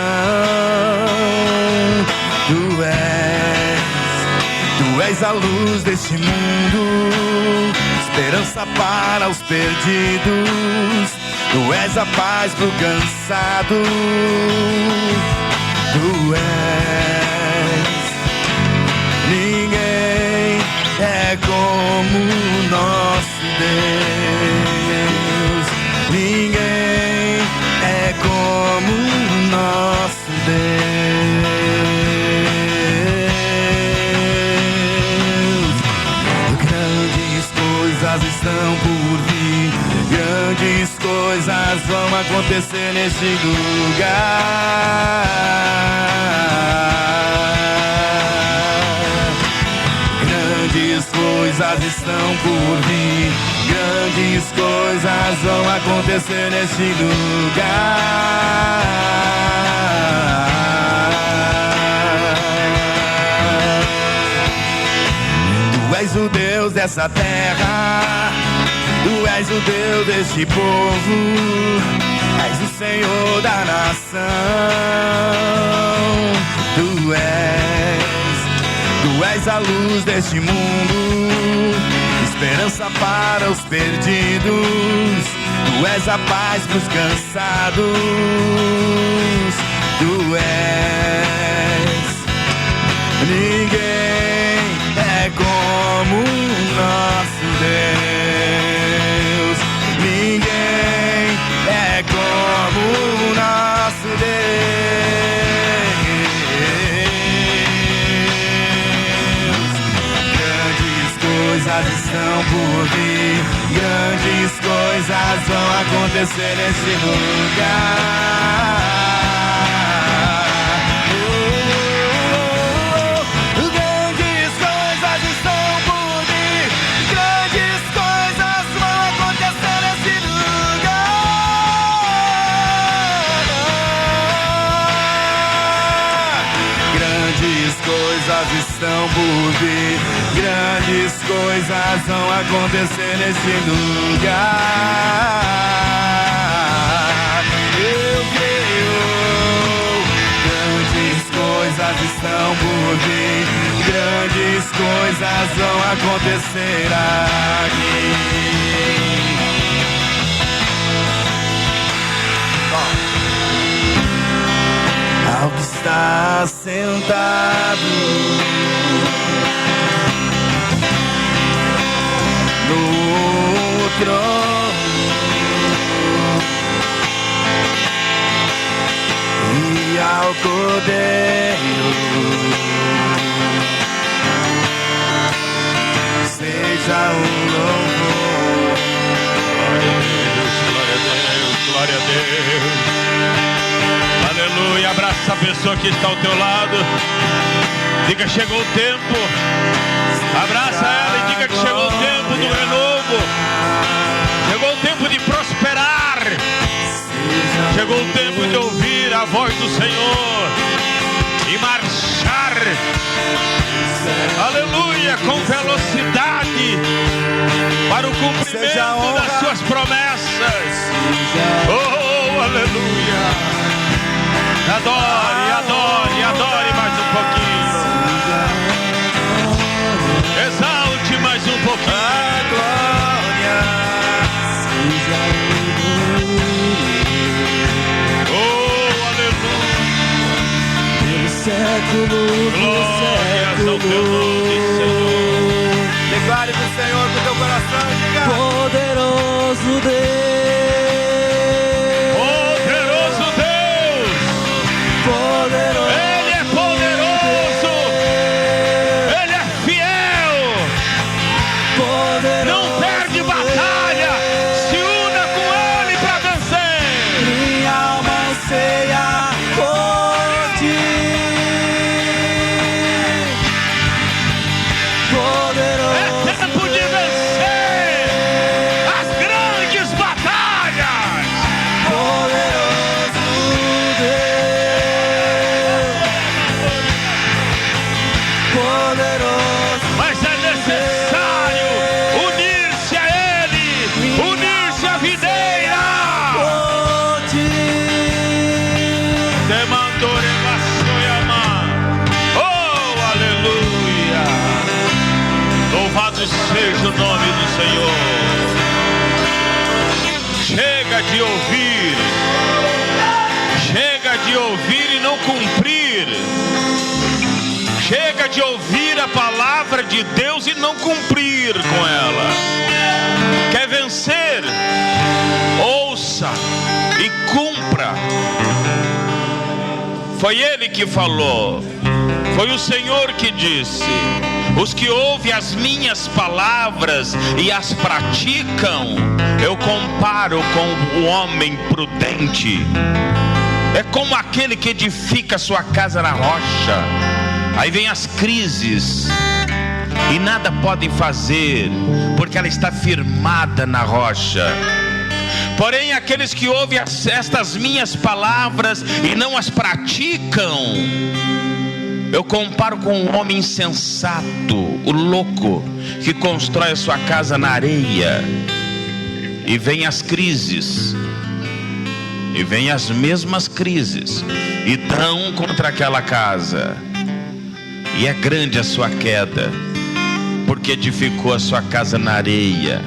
Tu és a luz deste mundo, esperança para os perdidos. Tu és a paz pro cansado. Tu és. Ninguém é como o nosso Deus. Ninguém é como o nosso Deus. Grandes coisas estão por vir. Grandes coisas vão acontecer nesse lugar. Grandes coisas estão por vir. Grandes coisas vão acontecer nesse lugar. Tu és o Deus dessa terra. Tu és o Deus deste povo. És o Senhor da nação. Tu és a luz deste mundo, esperança para os perdidos. Tu és a paz pros cansados. Tu és. Ninguém é como o nosso Deus. Ninguém é como o nosso Deus. Grandes coisas estão por vir. Grandes coisas vão acontecer nesse lugar. Grandes coisas estão por vir. Grandes coisas vão acontecer nesse lugar. Grandes coisas estão por vir. Grandes coisas vão acontecer nesse lugar. Eu creio. Grandes coisas estão por vir. Grandes coisas vão acontecer aqui. Ao que está sentado no trono e ao Cordeiro seja o louvor. Glória a Deus, glória a Deus. Aleluia. Abraça a pessoa que está ao teu lado. Diga: chegou o tempo. Abraça ela e diga que chegou o tempo do renovo. Chegou o tempo de prosperar. Chegou o tempo de ouvir a voz do Senhor e marchar, aleluia, com velocidade para o cumprimento das suas promessas. Oh, aleluia. Adore, adore, adore mais um pouquinho. Exalte mais um pouquinho. A glória seja oh, aleluia. pelo século dos Glórias ao teu séculos. nome, Senhor. Declare do Senhor com teu coração, diga: Poderoso Deus, Poderoso Deus. poderoso. Ele é poderoso. Ele é fiel. Poderoso Não perde batalha. Se una com Ele para vencer. minha alma anseia por ti. Poderoso É tempo de vencer as grandes batalhas. poderoso Deus, poderoso. Mas é necessário unir-se a Ele, unir-se à videira. Por ti. Demandore Vassoyama. Oh, aleluia. Louvado seja o nome do Senhor. Chega de ouvir. Chega de ouvir e não cumprir. Chega de ouvir a palavra de Deus e não cumprir com ela. Quer vencer? Ouça e cumpra. Foi Ele que falou. Foi o Senhor que disse: os que ouvem as minhas palavras e as praticam, eu comparo com o homem prudente. É como aquele que edifica sua casa na rocha. Aí vem as crises e nada podem fazer, porque ela está firmada na rocha. Porém, aqueles que ouvem estas minhas palavras e não as praticam, eu comparo com um homem insensato, o louco, que constrói a sua casa na areia. E vem as crises, e vem as mesmas crises, e dão contra aquela casa. E é grande a sua queda, porque edificou a sua casa na areia.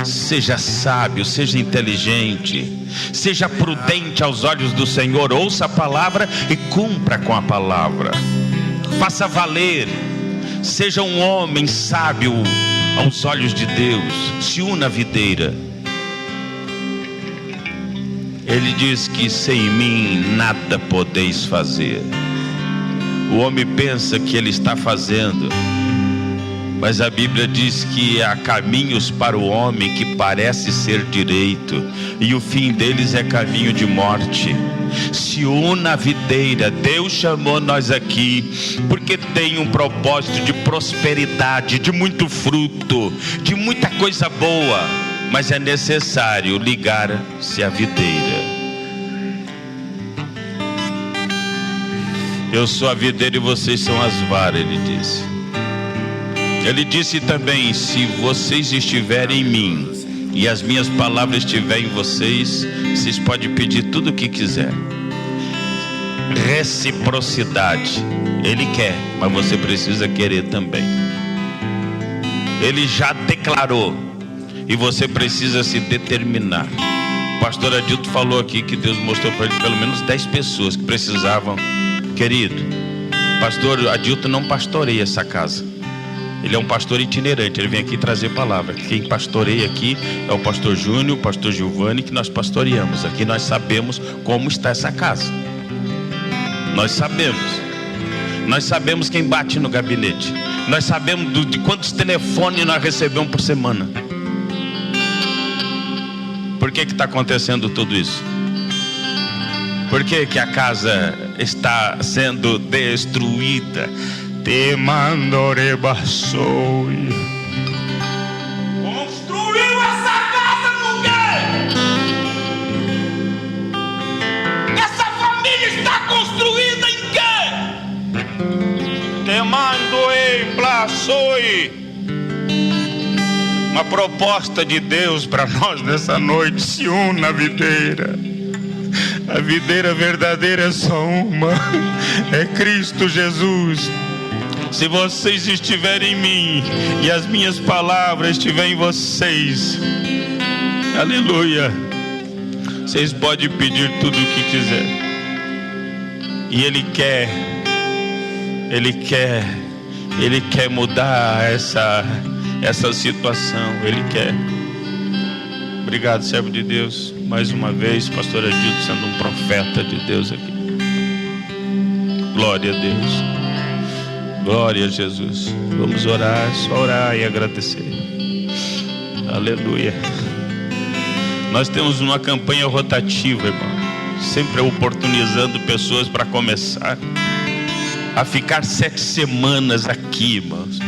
Seja sábio, seja inteligente, seja prudente aos olhos do Senhor. Ouça a palavra e cumpra com a palavra. Faça valer. Seja um homem sábio aos olhos de Deus. Se una à videira. Ele diz que sem mim nada podeis fazer. O homem pensa que ele está fazendo, mas a Bíblia diz que há caminhos para o homem que parece ser direito, e o fim deles é caminho de morte. Se una à videira. Deus chamou nós aqui porque tem um propósito de prosperidade, de muito fruto, de muita coisa boa, mas é necessário ligar-se à videira. Eu sou a videira e vocês são as varas, ele disse. Ele disse também: se vocês estiverem em mim e as minhas palavras estiverem em vocês, vocês podem pedir tudo o que quiser. Reciprocidade. Ele quer, mas você precisa querer também. Ele já declarou e você precisa se determinar. O pastor Adilto falou aqui que Deus mostrou para ele pelo menos 10 pessoas que precisavam. Querido, pastor Adilto não pastoreia essa casa. Ele é um pastor itinerante, ele vem aqui trazer palavra. Quem pastoreia aqui é o pastor Júnior, o pastor Giovanni, que nós pastoreamos. Aqui nós sabemos como está essa casa. Nós sabemos quem bate no gabinete. Nós sabemos de quantos telefones nós recebemos por semana. Por que está acontecendo tudo isso? Por que a casa está sendo destruída? Te mandorebassou. Construiu essa casa no quê? Essa família está construída em quê? Te mandorebassou. Uma proposta de Deus para nós nessa noite: se una à videira. A videira verdadeira é só uma, é Cristo Jesus. Se vocês estiverem em mim e as minhas palavras estiverem em vocês, aleluia, vocês podem pedir tudo o que quiser. E Ele quer mudar essa situação. Ele quer. Obrigado, servo de Deus. Mais uma vez, pastor Adilto sendo um profeta de Deus aqui. Glória a Deus. Glória a Jesus. Vamos orar, só orar e agradecer. Aleluia. Nós temos uma campanha rotativa, irmão, sempre oportunizando pessoas para começar a ficar 7 semanas aqui, irmãos.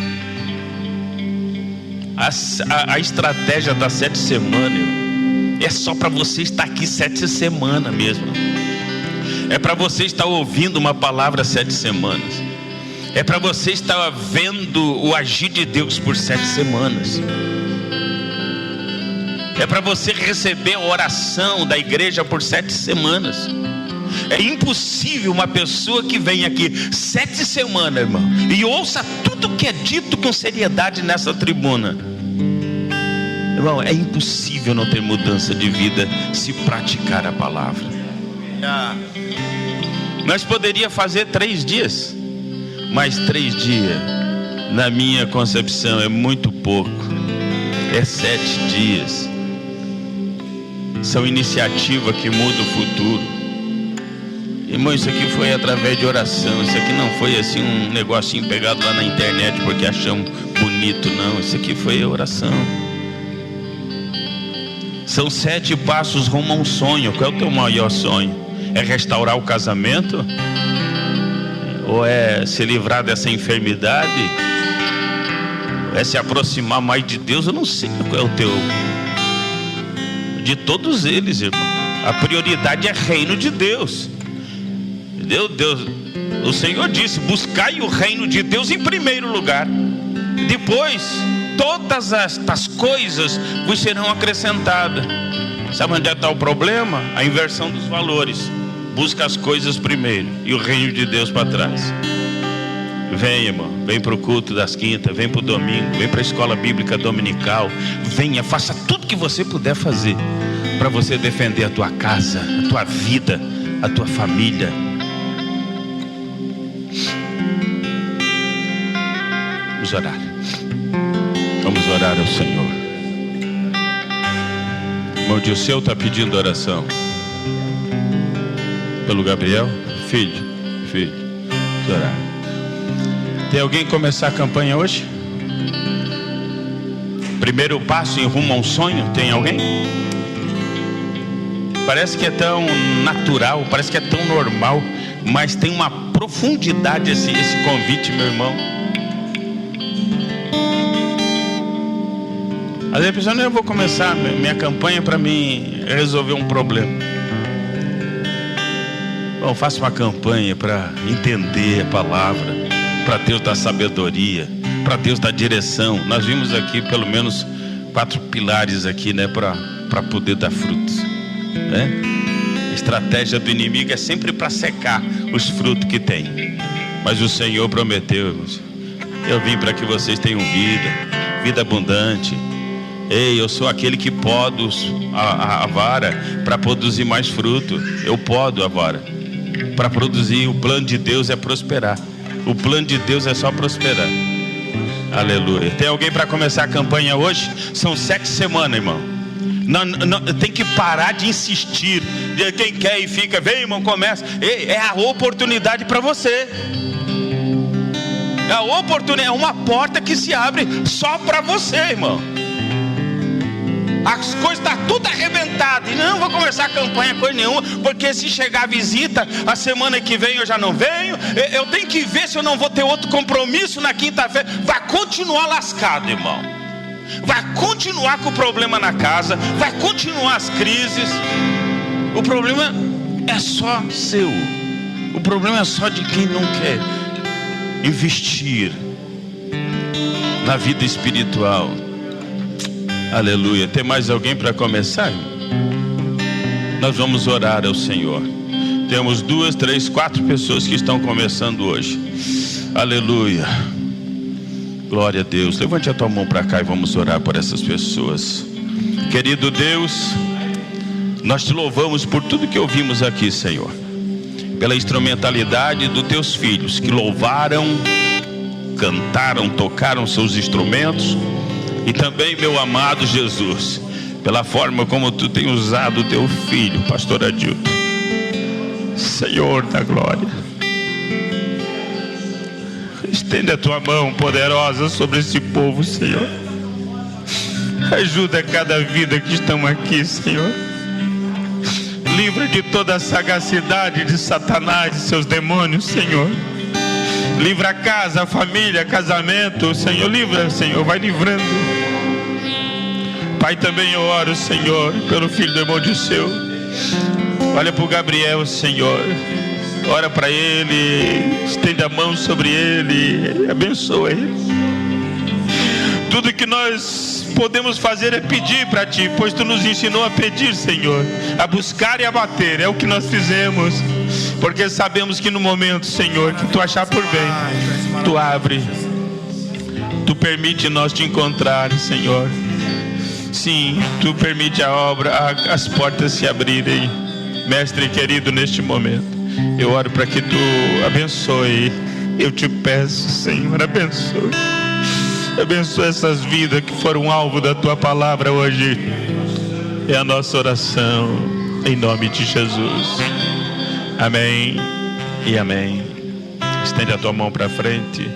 A estratégia das 7 semanas, irmão, é só para você estar aqui 7 semanas mesmo. É para você estar ouvindo uma palavra 7 semanas. É para você estar vendo o agir de Deus por 7 semanas. É para você receber a oração da igreja por 7 semanas. É impossível uma pessoa que vem aqui 7 semanas, irmão, e ouça tudo que é dito com seriedade nessa tribuna. Irmão, é impossível não ter mudança de vida se praticar a palavra. Nós poderíamos fazer 3 dias, mas 3 dias, na minha concepção, é muito pouco. É 7 dias. São iniciativas que mudam o futuro. Irmão, isso aqui foi através de oração. Isso aqui não foi assim um negocinho pegado lá na internet porque achamos bonito, não. Isso aqui foi oração. São 7 passos rumo a um sonho. Qual é o teu maior sonho? É restaurar o casamento? Ou é se livrar dessa enfermidade? É se aproximar mais de Deus? Eu não sei qual é o teu. De todos eles, irmão, a prioridade é reino de Deus. Deus, o Senhor disse: buscai o reino de Deus em primeiro lugar. Depois, todas estas coisas vos serão acrescentadas. Sabe onde está o problema? A inversão dos valores. Busca as coisas primeiro e o reino de Deus para trás. Vem, irmão, vem para o culto das quintas, vem para o domingo, vem para a escola bíblica dominical. Venha, faça tudo que você puder fazer para você defender a tua casa, a tua vida, a tua família. Vamos orar. Vamos orar ao Senhor. Irmão Dilceu está pedindo oração pelo Gabriel. Filho, vamos orar. Tem alguém começar a campanha hoje? Primeiro passo em rumo a um sonho, tem alguém? Parece que é tão natural, parece que é tão normal, mas tem uma profundidade esse convite, meu irmão. Às vezes a pessoa, não, eu vou começar minha campanha para mim resolver um problema. Bom, faça uma campanha para entender a palavra, para Deus dar sabedoria, para Deus dar direção. Nós vimos aqui pelo menos 4 pilares aqui, né, para poder dar frutos, né? A estratégia do inimigo é sempre para secar os frutos que tem. Mas o Senhor prometeu, irmãos, eu vim para que vocês tenham vida abundante. Ei, eu sou aquele que podo a vara para produzir mais fruto. Eu podo a vara para produzir. O plano de Deus é prosperar. O plano de Deus é só prosperar. Aleluia. Tem alguém para começar a campanha hoje? São 7 semanas, irmão. Não, tem que parar de insistir. Quem quer e fica, vem, irmão, começa. É a oportunidade para você. É a oportunidade, é uma porta que se abre só para você, irmão. As coisas estão tudo arrebentadas. E não vou começar a campanha, coisa nenhuma, porque se chegar a visita, a semana que vem eu já não venho. Eu tenho que ver se eu não vou ter outro compromisso na quinta-feira. Vai continuar lascado, irmão. Vai continuar com o problema na casa. Vai continuar as crises. O problema é só seu. O problema é só de quem não quer investir na vida espiritual. Aleluia. Tem mais alguém para começar? Nós vamos orar ao Senhor. Temos 2, 3, 4 pessoas que estão começando hoje. Aleluia. Glória a Deus. Levante a tua mão para cá e vamos orar por essas pessoas. Querido Deus, nós te louvamos por tudo que ouvimos aqui, Senhor. Pela instrumentalidade dos teus filhos que louvaram, cantaram, tocaram seus instrumentos. E também, meu amado Jesus, pela forma como tu tem usado o teu filho, pastor Adilton, Senhor da glória. Estende a tua mão poderosa sobre esse povo, Senhor. Ajuda cada vida que estão aqui, Senhor. Livra de toda a sagacidade de Satanás e seus demônios, Senhor. Livra a casa, a família, casamento, Senhor. Livra, Senhor, vai livrando. Pai, também eu oro, Senhor, pelo filho do irmão Dilceu. Olha para o Gabriel, Senhor. Ora para ele, estende a mão sobre ele, abençoa ele. Tudo que nós podemos fazer é pedir para ti, pois tu nos ensinou a pedir, Senhor, a buscar e a bater. É o que nós fizemos, porque sabemos que no momento, Senhor, que tu achar por bem, tu abre, tu permite nós te encontrar, Senhor. Sim, tu permite a obra, as portas se abrirem. Mestre querido, neste momento, eu oro para que tu abençoe. Eu te peço, Senhor, abençoe. Abençoe essas vidas que foram alvo da tua palavra hoje. É a nossa oração, em nome de Jesus. Amém e amém. Estende a tua mão para frente.